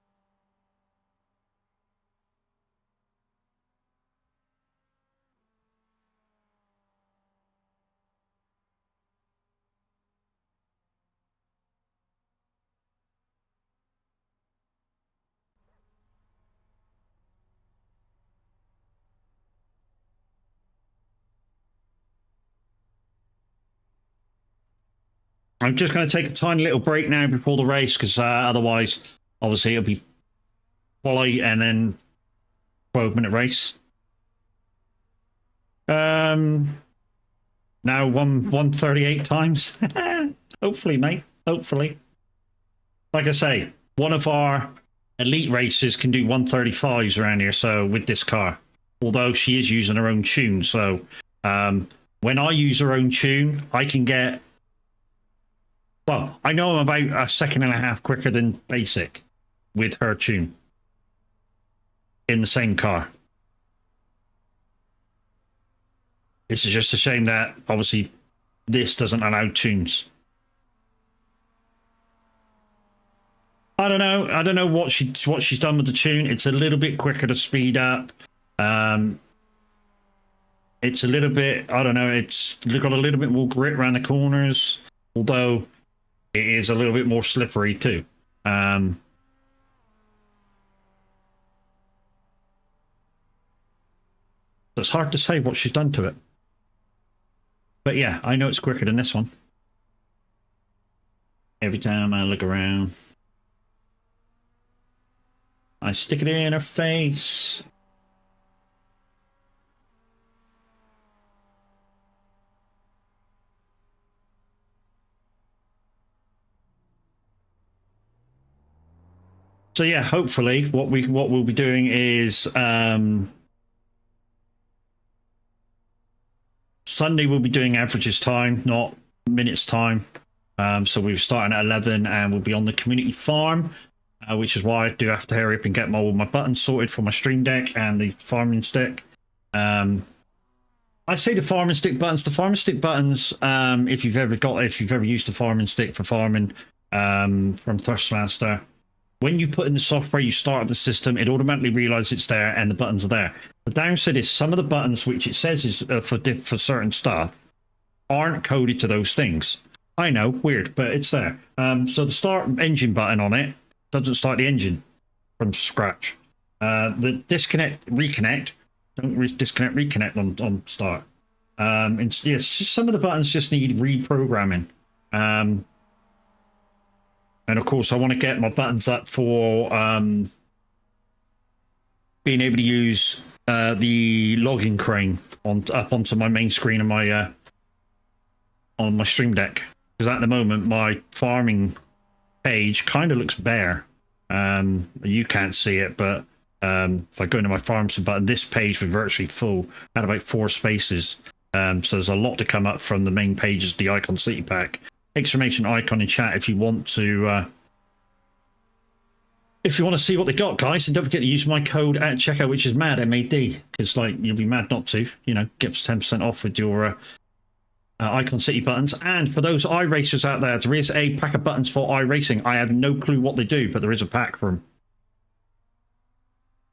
I'm just going to take a tiny little break now before the race because otherwise, obviously, it'll be quali and then 12-minute race. Now 138 times. Hopefully, mate. Hopefully. Like I say, one of our elite races can do 135s around here. So with this car, although she is using her own tune, so when I use her own tune, I can get. Well, I know I'm about a second and a half quicker than basic with her tune in the same car. It's just a shame that obviously this doesn't allow tunes. I don't know. I don't know what she's done with the tune. It's a little bit quicker to speed up. It's a little bit. I don't know. It's got a little bit more grip around the corners, although it is a little bit more slippery too. It's hard to say what she's done to it. But yeah, I know it's quicker than this one. Every time I look around, I stick it in her face. So yeah, hopefully what we'll be doing is Sunday we'll be doing averages time, not minutes time. So we're starting at 11 and we'll be on the community farm, which is why I do have to hurry up and get all my buttons sorted for my stream deck and the farming stick. I say the farming stick buttons. The farming stick buttons, if you've ever used the farming stick for farming from Thrustmaster, when you put in the software, you start up the system, it automatically realizes it's there and the buttons are there. The downside is some of the buttons, which it says is for certain stuff, aren't coded to those things. I know, weird, but it's there. So the start engine button on it doesn't start the engine from scratch. The disconnect, reconnect, don't disconnect, reconnect on start. It's just some of the buttons just need reprogramming. And of course, I want to get my buttons up for being able to use the logging crane up onto my main screen of my on my stream deck. Because at the moment, my farming page kind of looks bare. You can't see it, but if I go into my farms button, this page was virtually full. Had about 4 spaces. So there's a lot to come up from the main pages, the Icon City Pack. Exclamation icon in chat if you want to see what they got, guys, and don't forget to use my code at checkout, which is MAD, M-A-D, because like you'll be mad not to, get 10% off with your Icon City buttons. And for those iRacers out there is a pack of buttons for iRacing. I have no clue what they do, but there is a pack for them.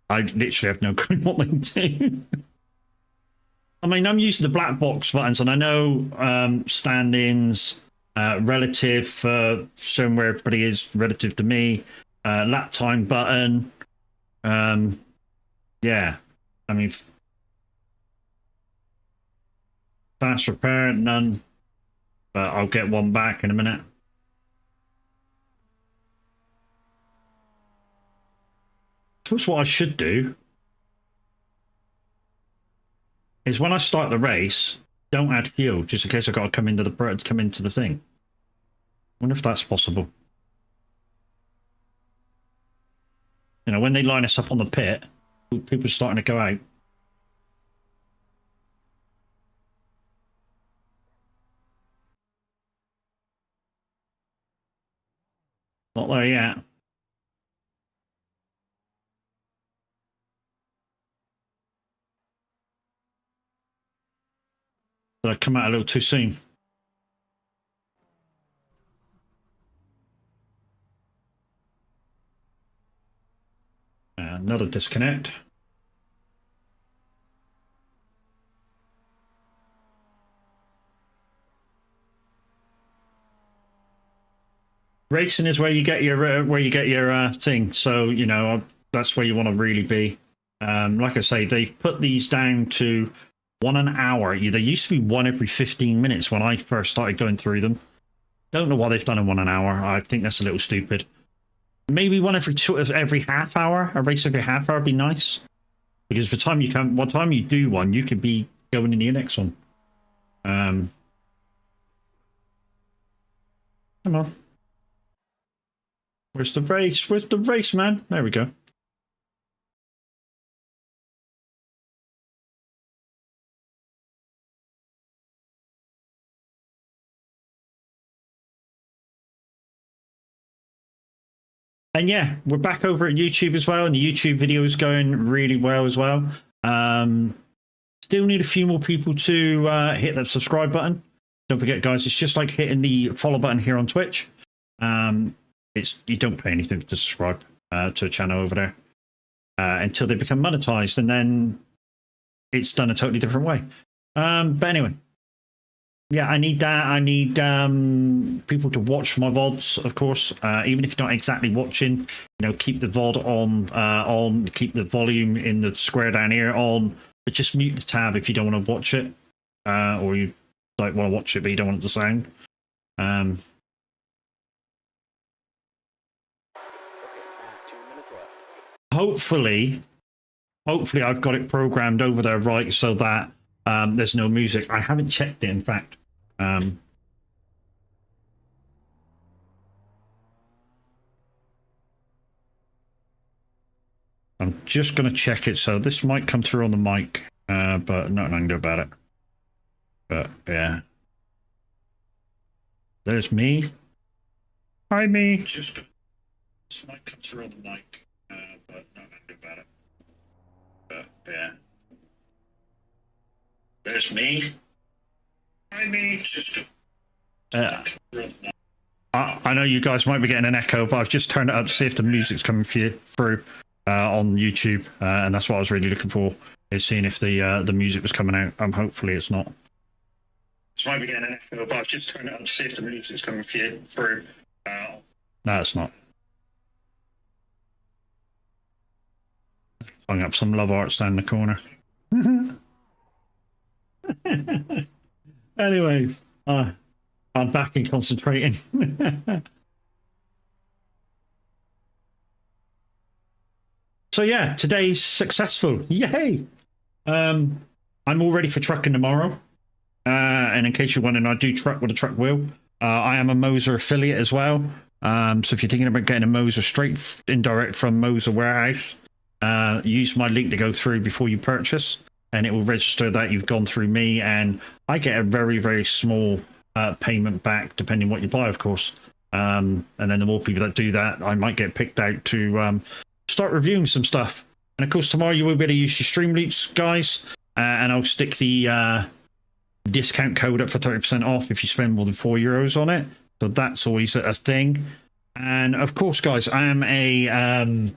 I literally have no clue what they do. I mean, I'm using the black box buttons, and I know stand-ins, relative, showing where everybody is relative to me, lap time button. Yeah, I mean, fast repair, none, but I'll get one back in a minute. That's what I should do. Is when I start the race, don't add fuel, just in case I've got to come into the thing. I wonder if that's possible. When they line us up on the pit, people are starting to go out. Not there yet. Did I come out a little too soon? Another disconnect. Racing is where you get your thing. So that's where you want to really be. Like I say, they've put these down to 1 an hour. They used to be 1 every 15 minutes when I first started going through them. Don't know why they've done a 1 an hour. I think that's a little stupid. Maybe one every half hour. A race every half hour would be nice. Because by the time you do one, you could be going in the next one. Come on. Where's the race? Where's the race, man? There we go. And yeah, we're back over at YouTube as well, and the YouTube video is going really well as well. Still need a few more people to hit that subscribe button. Don't forget, guys, it's just like hitting the follow button here on Twitch. You don't pay anything to subscribe to a channel over there until they become monetized, and then it's done a totally different way. But anyway, yeah, I need that. I need people to watch my VODs, of course. Even if you're not exactly watching, keep the VOD on, keep the volume in the square down here on, but just mute the tab if you don't want to watch it, or you want to watch it but you don't want the sound. Hopefully I've got it programmed over there right so that there's no music. I haven't checked it, in fact. I'm just going to check it. So this might come through on the mic, but nothing I can do about it. But yeah. There's me. Hi, me. Just this might come through on the mic, but nothing I can do about it. But yeah. There's me. Hi, me. Just I know you guys might be getting an echo, but I've just turned it up to see if the music's coming through on YouTube, and that's what I was really looking for, is seeing if the music was coming out. Hopefully it's not. It's might be getting an echo, but I've just turned it up to see if the music's coming through. No, it's not. Hung up some love arts down the corner. Anyways, I'm back and concentrating. So yeah, today's successful. Yay! I'm all ready for trucking tomorrow. And in case you're wondering, I do truck with a truck wheel. I am a Moser affiliate as well. So if you're thinking about getting a Moser straight indirect from Moser Warehouse, use my link to go through before you purchase, and it will register that you've gone through me, and I get a very, very small payment back, depending what you buy, of course. And then the more people that do that, I might get picked out to start reviewing some stuff. And of course, tomorrow you will be able to use your Streamloops, guys, and I'll stick the discount code up for 30% off if you spend more than €4 on it. So that's always a thing. And of course, guys, I am a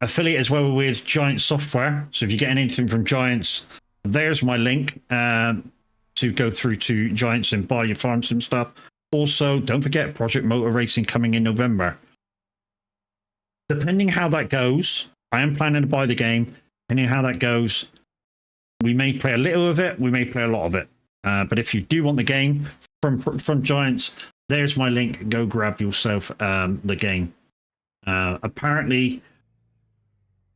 affiliate as well with Giant Software. So if you get anything from Giants, there's my link to go through to Giants and buy your farm sim stuff. Also, don't forget Project Motor Racing coming in November. Depending how that goes, I am planning to buy the game. Depending how that goes, we may play a little of it, we may play a lot of it. But if you do want the game from Giants, there's my link. Go grab yourself the game. Apparently,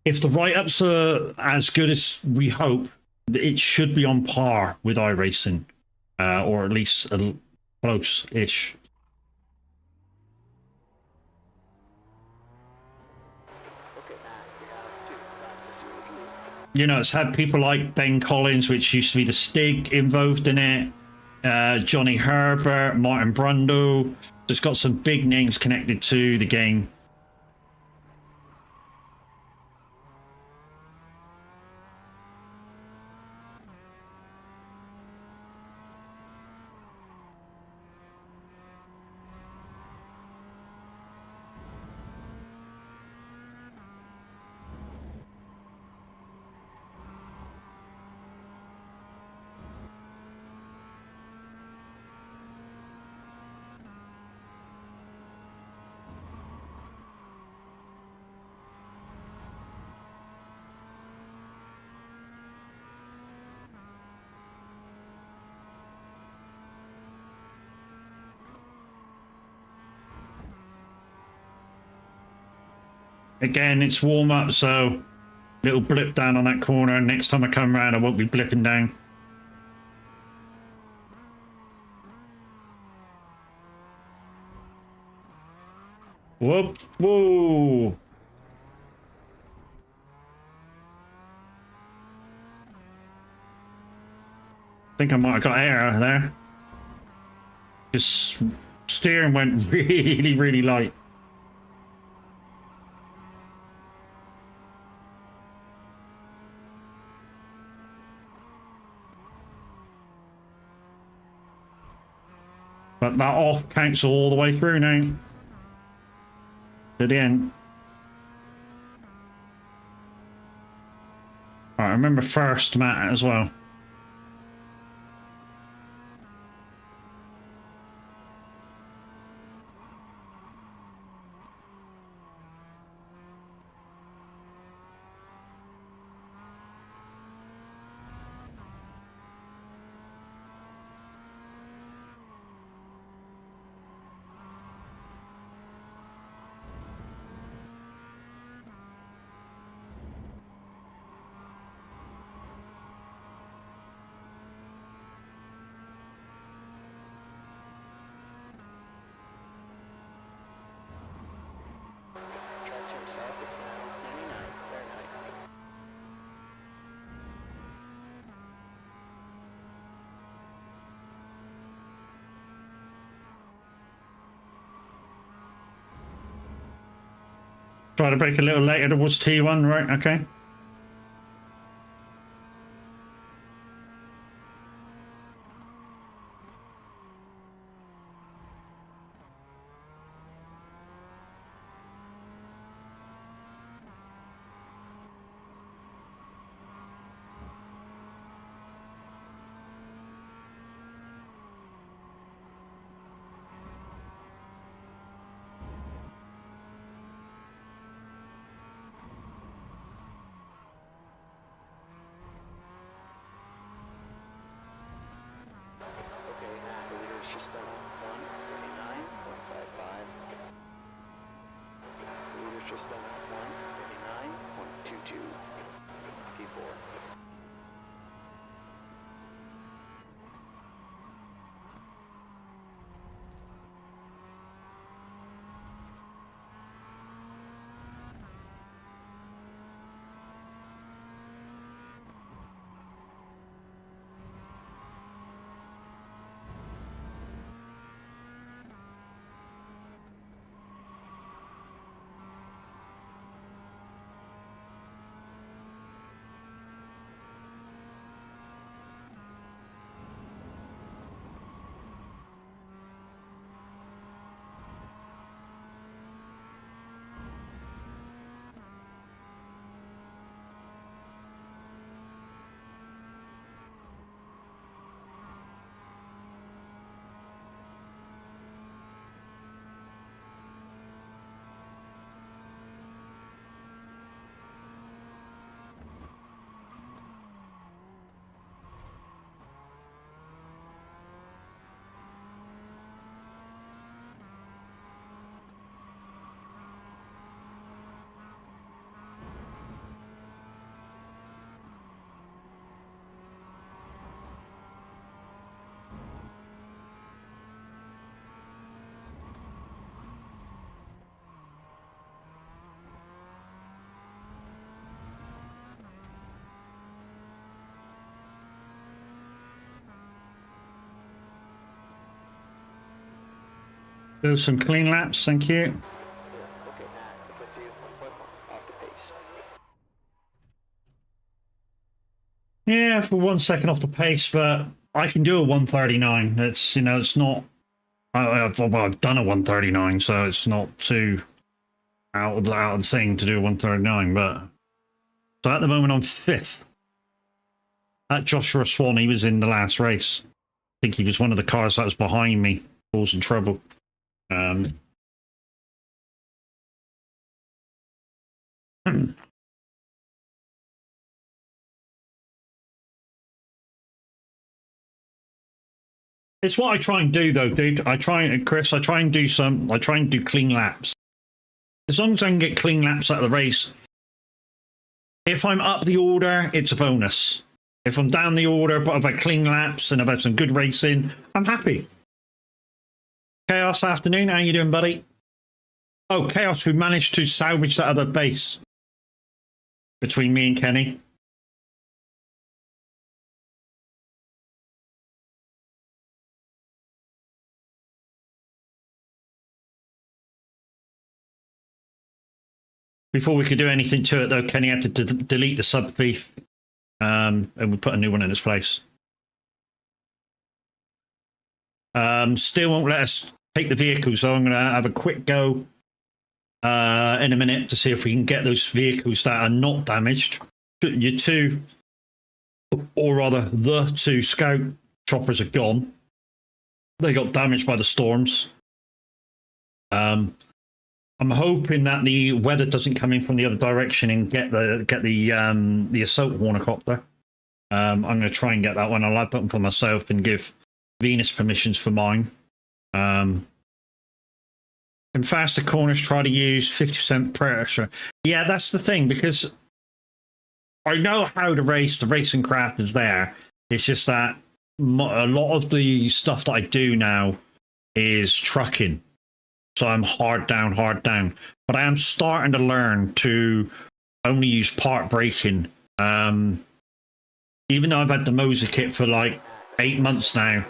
if the write-ups are as good as we hope, it should be on par with iRacing, or at least close-ish. You know, it's had people like Ben Collins, which used to be the Stig, involved in it. Johnny Herbert, Martin Brundle. It's got some big names connected to the game. Again, it's warm up, so little blip down on that corner. Next time I come around, I won't be blipping down. Whoop, whoa. I think I might have got air there. Just steering went really, really light. But that off counts all the way through now. To the end. Alright, remember first, Matt, as well. Try to break a little later towards T1, right? Okay. Okay, the leader is just on 1:39.55. The leader is just on 1:39.22. P4. Do some clean laps, thank you. Yeah, okay, that puts you 1.1 off the pace. Yeah, for 1 second off the pace, but I can do a 139. It's, you know, it's not. I've done a 139, so it's not too out of the thing to do a 139. But so at the moment, I'm 5th. That Joshua Swan, he was in the last race. I think he was one of the cars that was behind me, causing trouble. It's what I try and do, though, dude. Chris, I try and do clean laps. As long as I can get clean laps out of the race. If I'm up the order, it's a bonus. If I'm down the order, but I've had clean laps and I've had some good racing, I'm happy. Chaos afternoon, how you doing, buddy? Oh, Chaos, we managed to salvage that other base between me and Kenny. Before we could do anything to it, though, Kenny had to delete the sub thief, and we put a new one in its place. Still won't let us take the vehicle, so I'm going to have a quick go in a minute to see if we can get those vehicles that are not damaged. Your two, or rather the two scout choppers are gone. They got damaged by the storms. I'm hoping that the weather doesn't come in from the other direction and get the assault hornicopter. I'm going to try and get that one. I'll add that one for myself and give Venus permissions for mine. In faster corners, try to use 50% pressure. Yeah, that's the thing, because I know how to race. The racing craft is there. It's just that a lot of the stuff that I do now is trucking. So I'm hard down. But I am starting to learn to only use part braking. Even though I've had the Moser kit for like 8 months now,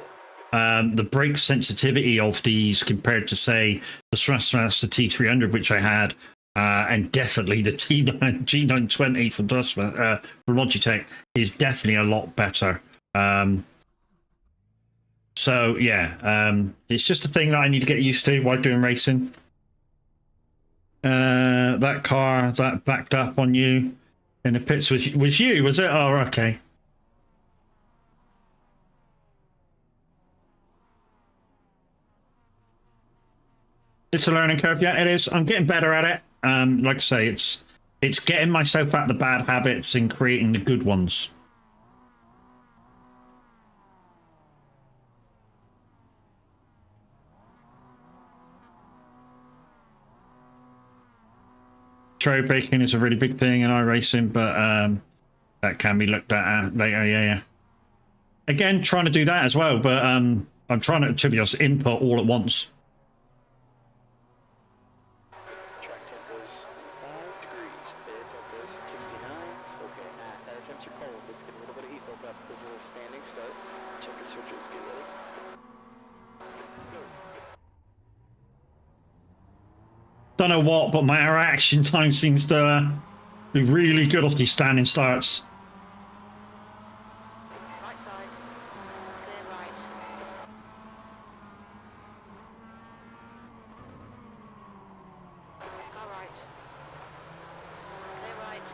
the brake sensitivity of these compared to, say, the Thrustmaster T300, which I had, and definitely the G920 from from Logitech is definitely a lot better. So yeah, it's just a thing that I need to get used to while doing racing. That car that backed up on you in the pits was you, was it? Oh, okay. It's a learning curve. Yeah, it is. I'm getting better at it. Like I say, it's getting myself out of the bad habits and creating the good ones. Trail braking is a really big thing in iRacing, but that can be looked at later. Yeah. Again, trying to do that as well, but I'm trying to be honest, input all at once. Track temp is 5 degrees. Air temp is 69. Okay, air temps are cold. Let's get a little bit of heat built up. This is a standing start. Check the switches. Get ready. Go. Don't know what, but my reaction time seems to be really good off these standing starts. Right side. Clear right. Car right. Clear right.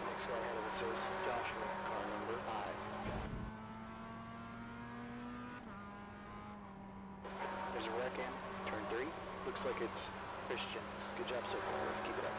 Next car ahead of us is Joshua, car number 5. There's a wreck in turn 3. Looks like it's Christian. Good job so far. Let's keep it up.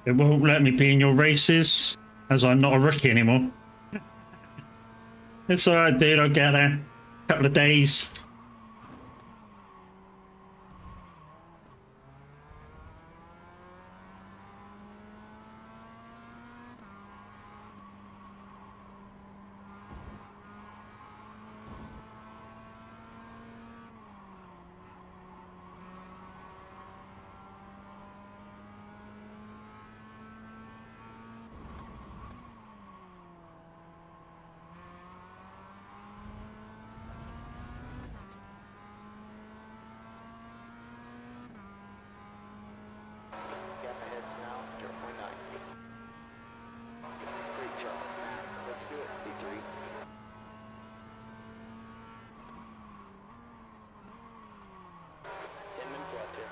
It won't let me be in your races, as I'm not a rookie anymore. It's alright, dude, I'll get there. Couple of days. Gap ahead's now 0.9. Great job. Let's do it. B3. 10 minutes left here.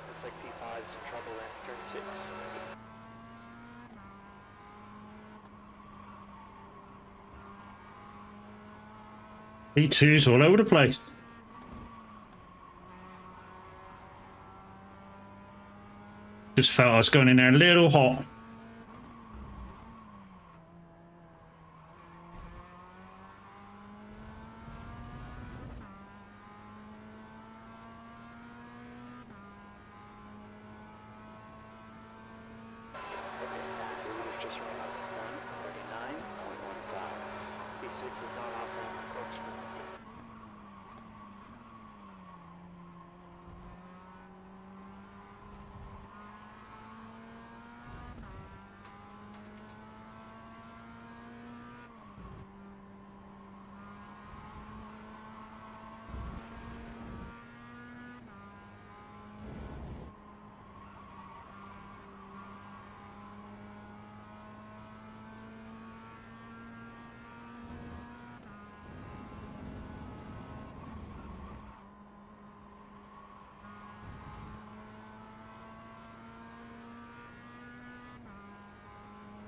Looks like P5's in trouble in turn 6. E2's all over the place. Just felt I was going in there a little hot. Okay, we've just run up 139.15. P6 has gone off on corkscrew.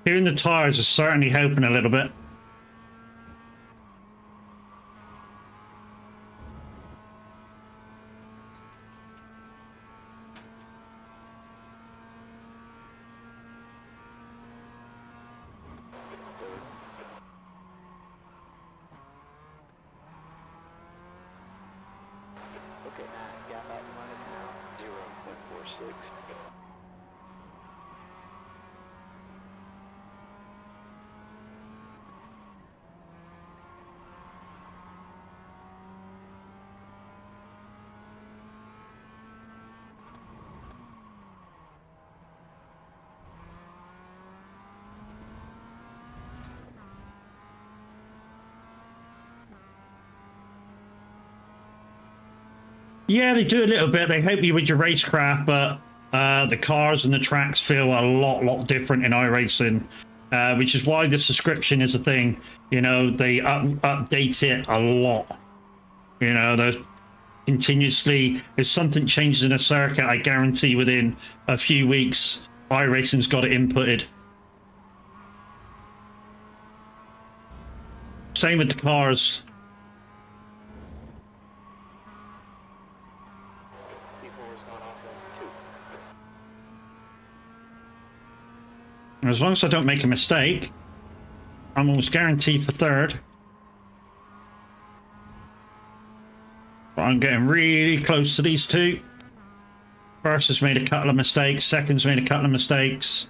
Hearing the tires is certainly helping a little bit. Okay, Matt, gap out one is now 0.46. Yeah, they do a little bit. They help you with your racecraft, but the cars and the tracks feel a lot different in iRacing, which is why the subscription is a thing. You know, they update it a lot. You know, there's continuously, if something changes in a circuit, I guarantee within a few weeks, iRacing's got it inputted. Same with the cars. As long as I don't make a mistake, I'm almost guaranteed for third. But I'm getting really close to these two. First has made a couple of mistakes. Second's made a couple of mistakes.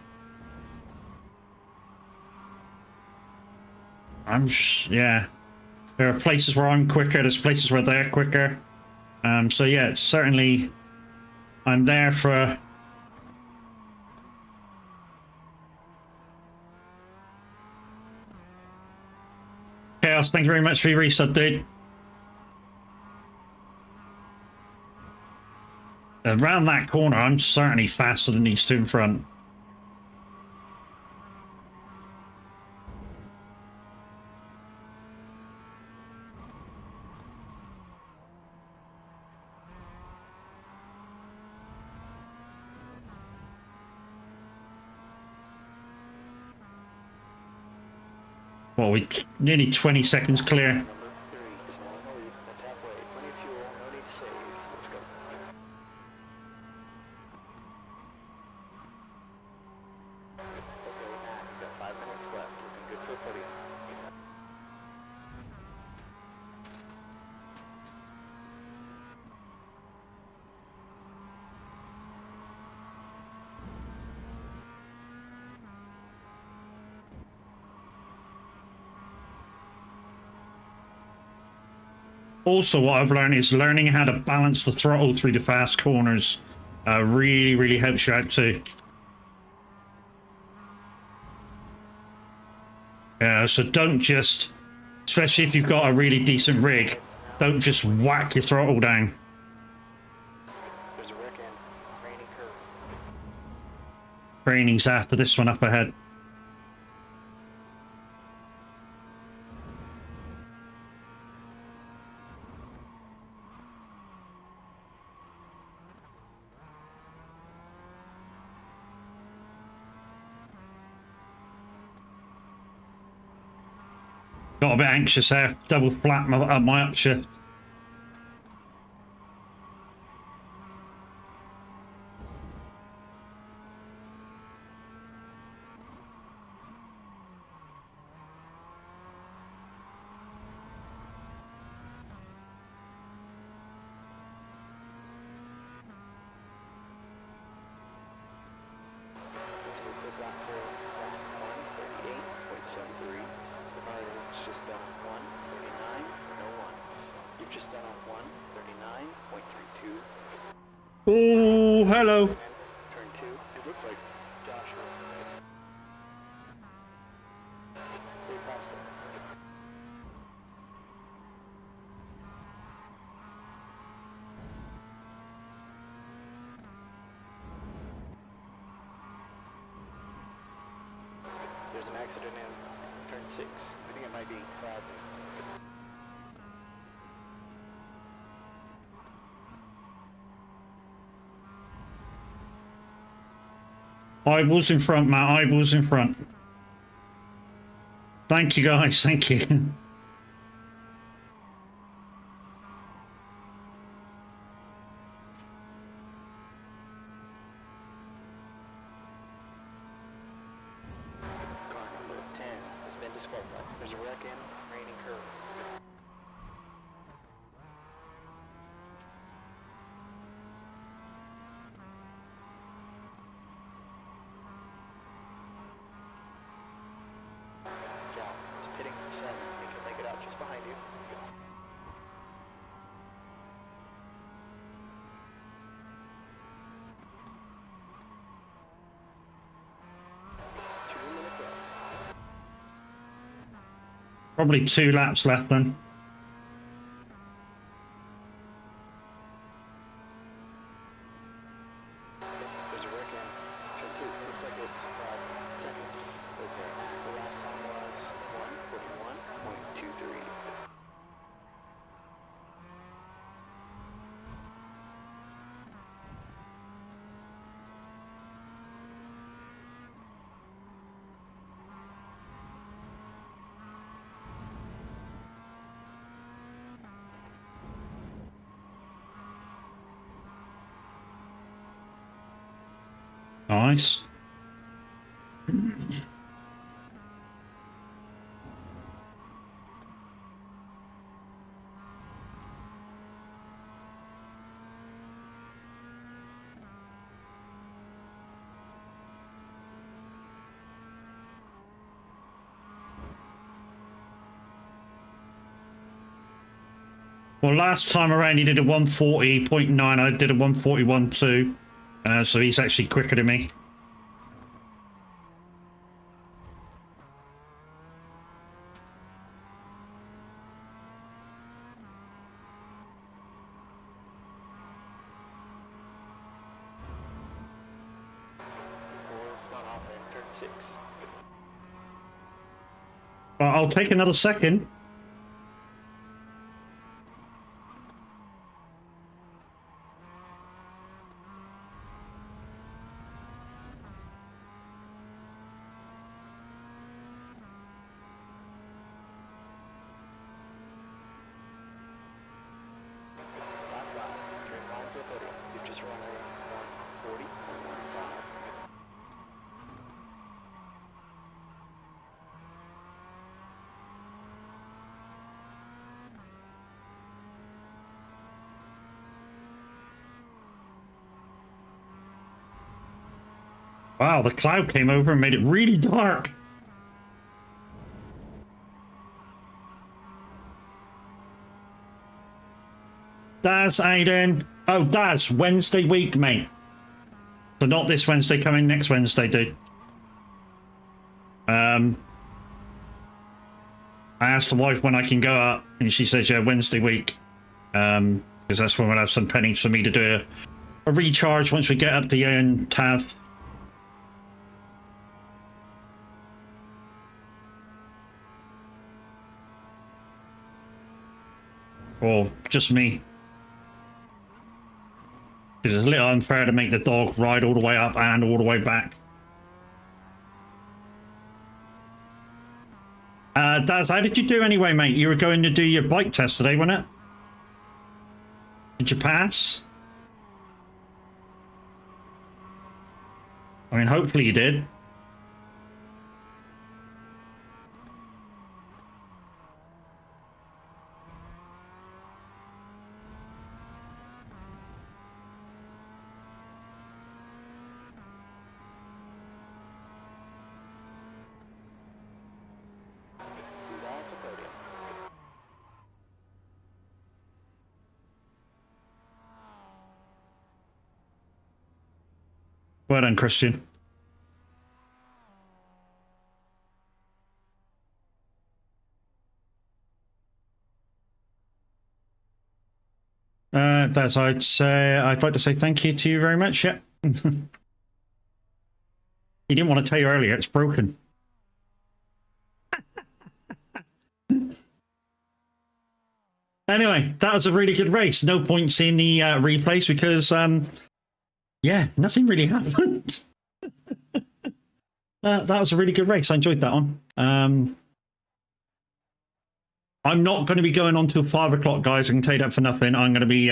Yeah. There are places where I'm quicker. There's places where they're quicker. So yeah, it's certainly, I'm there for. Chaos, thank you very much for your resub, dude. Around that corner, I'm certainly faster than these two in front. Well, we nearly 20 seconds clear. Number 3 is now in the lead. That's halfway. Plenty of fuel. No need to save. Let's go. Okay, Matt, you've got 5 minutes left. Looking good for a podium. Also, what I've learned is learning how to balance the throttle through the fast corners really helps you out too. Yeah, so don't just, especially if you've got a really decent rig, don't just whack your throttle down. There's a wreck in. Rainy curve. Training's after this one up ahead. Got a bit anxious there. Double flat my upshot. Let's go quick lap for Zach. 1:38.73. The car is just done on 1:39.01. You've just done on 1:39.32. Oh, hello. Turn 2. It looks like Joshua. Way past it. There's an accident in turn 6. I think it might be Bradley. Eyeballs in front, Matt. Eyeballs in front. Thank you, guys. Thank you. Car number 10 has been disqualified. There's a wreck in raining curve. John, it's pitting 7. You can make it out just behind you. Probably 2 laps left then. There's a wreck in turn 2. Looks like it's 10. Okay. The last time was 1:41.23. Nice. Well, last time around he did a 140.9. I did a 141.2. So he's actually quicker than me. Spot off in turn 6. But I'll take another second. Last lap. Turn 9 to the podium. You've just run a 140.15. Wow, the cloud came over and made it really dark. Daz, Aiden. Oh, Daz, Wednesday week, mate. So not this Wednesday, coming next Wednesday, dude. I asked the wife when I can go up, and she says, yeah, Wednesday week. Because that's when we'll have some pennies for me to do a recharge once we get up the end, Tav. Or just me. Because it's a little unfair to make the dog ride all the way up and all the way back. Daz, how did you do anyway, mate? You were going to do your bike test today, wasn't it? Did you pass? I mean, hopefully you did. That's a podium. Well done, Christian. That's I'd like to say thank you to you very much. Yeah. You didn't want to tell you earlier, it's broken. Anyway, that was a really good race. No point seeing the replays because, yeah, nothing really happened. That was a really good race. I enjoyed that one. I'm not going to be going on till 5 o'clock, guys. I can tell you that for nothing. I'm going to be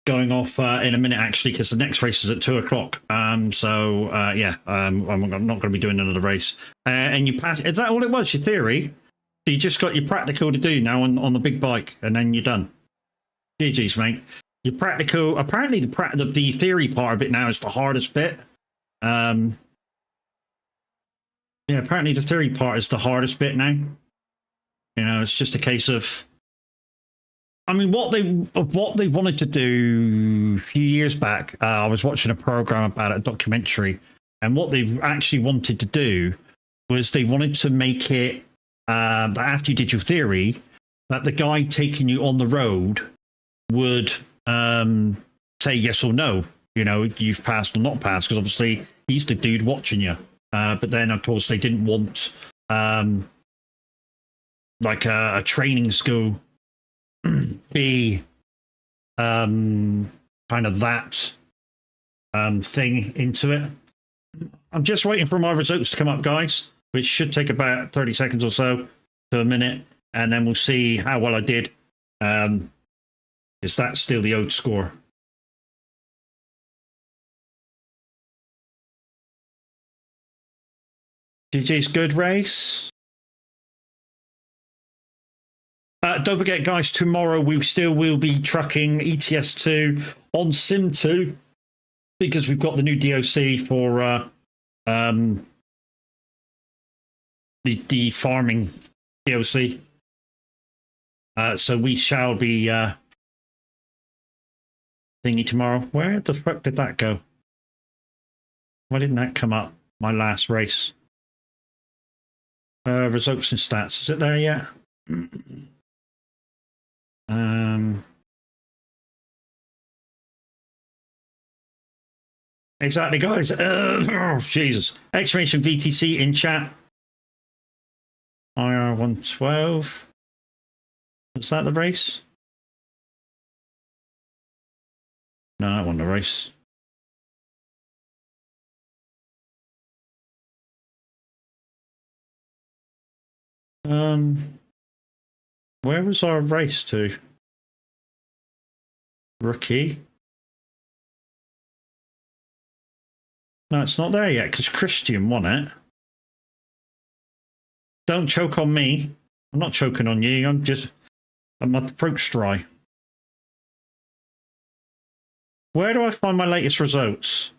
going off in a minute, actually, because the next race is at 2 o'clock. I'm not going to be doing another race. And you pass. Is that all it was? Your theory? So you just got your practical to do now on the big bike, and then you're done. GG's, mate. Your practical. Apparently, the theory part of it now is the hardest bit. Yeah, apparently the theory part is the hardest bit now. You know, it's just a case of. I mean, what they wanted to do a few years back, I was watching a program about it, a documentary, and what they actually wanted to do was they wanted to make it that after you did your theory, that the guy taking you on the road would say yes or no. You know, you've passed or not passed, because obviously he's the dude watching you. But then, of course, they didn't want like a training school be kind of that thing into it. I'm just waiting for my results to come up, guys, which should take about 30 seconds or so to a minute, and then we'll see how well I did. Is that still the old score? GG's good race. Don't forget, guys, tomorrow we still will be trucking ETS2 on Sim2 because we've got the new DOC for the farming DOC. So we shall be thingy tomorrow. Where the fuck did that go? Why didn't that come up? My last race. Results and stats. Is it there yet? Exactly, guys. Oh, Jesus. Exclamation VTC in chat. IR112. Was that the race? No, that wasn't the race. Where was our race to? Rookie. No, it's not there yet because Christian won it. Don't choke on me. I'm not choking on you. My throat's dry. Where do I find my latest results?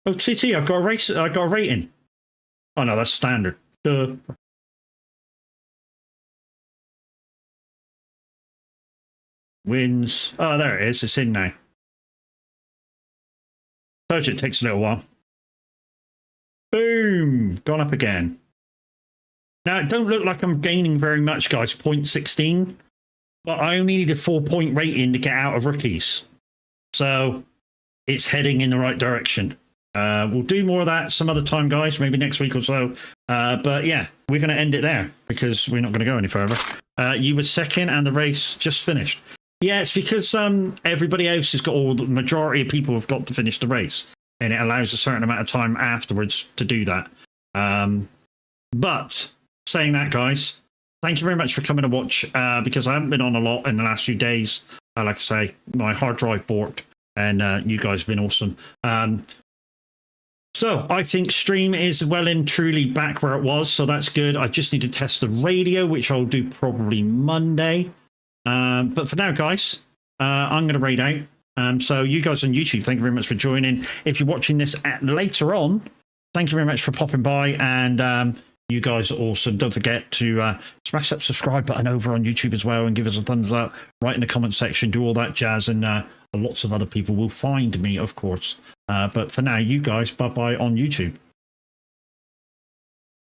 Oh, TT, I've got a race. I got a rating. Oh no, that's standard. Duh. Wins. Oh, there it is. It's in now. Told you it takes a little while. Boom! Gone up again. Now, it don't look like I'm gaining very much, guys. 0.16. But I only need a 4-point rating to get out of rookies. So, it's heading in the right direction. We'll do more of that some other time, guys. Maybe next week or so. But yeah, we're going to end it there because we're not going to go any further. You were second and the race just finished. Yeah, it's because everybody else has got the majority of people have got to finish the race. And it allows a certain amount of time afterwards to do that. But saying that, guys, thank you very much for coming to watch because I haven't been on a lot in the last few days. Like I say, my hard drive borked and you guys have been awesome. So I think stream is well and truly back where it was. So that's good. I just need to test the radio, which I'll do probably Monday. But for now, guys, I'm going to raid out. So you guys on YouTube, thank you very much for joining. If you're watching this later on, thank you very much for popping by. And you guys are awesome. Don't forget to smash that subscribe button over on YouTube as well and give us a thumbs up. Right in the comment section, do all that jazz. And lots of other people will find me, of course. But for now, you guys, bye-bye on YouTube.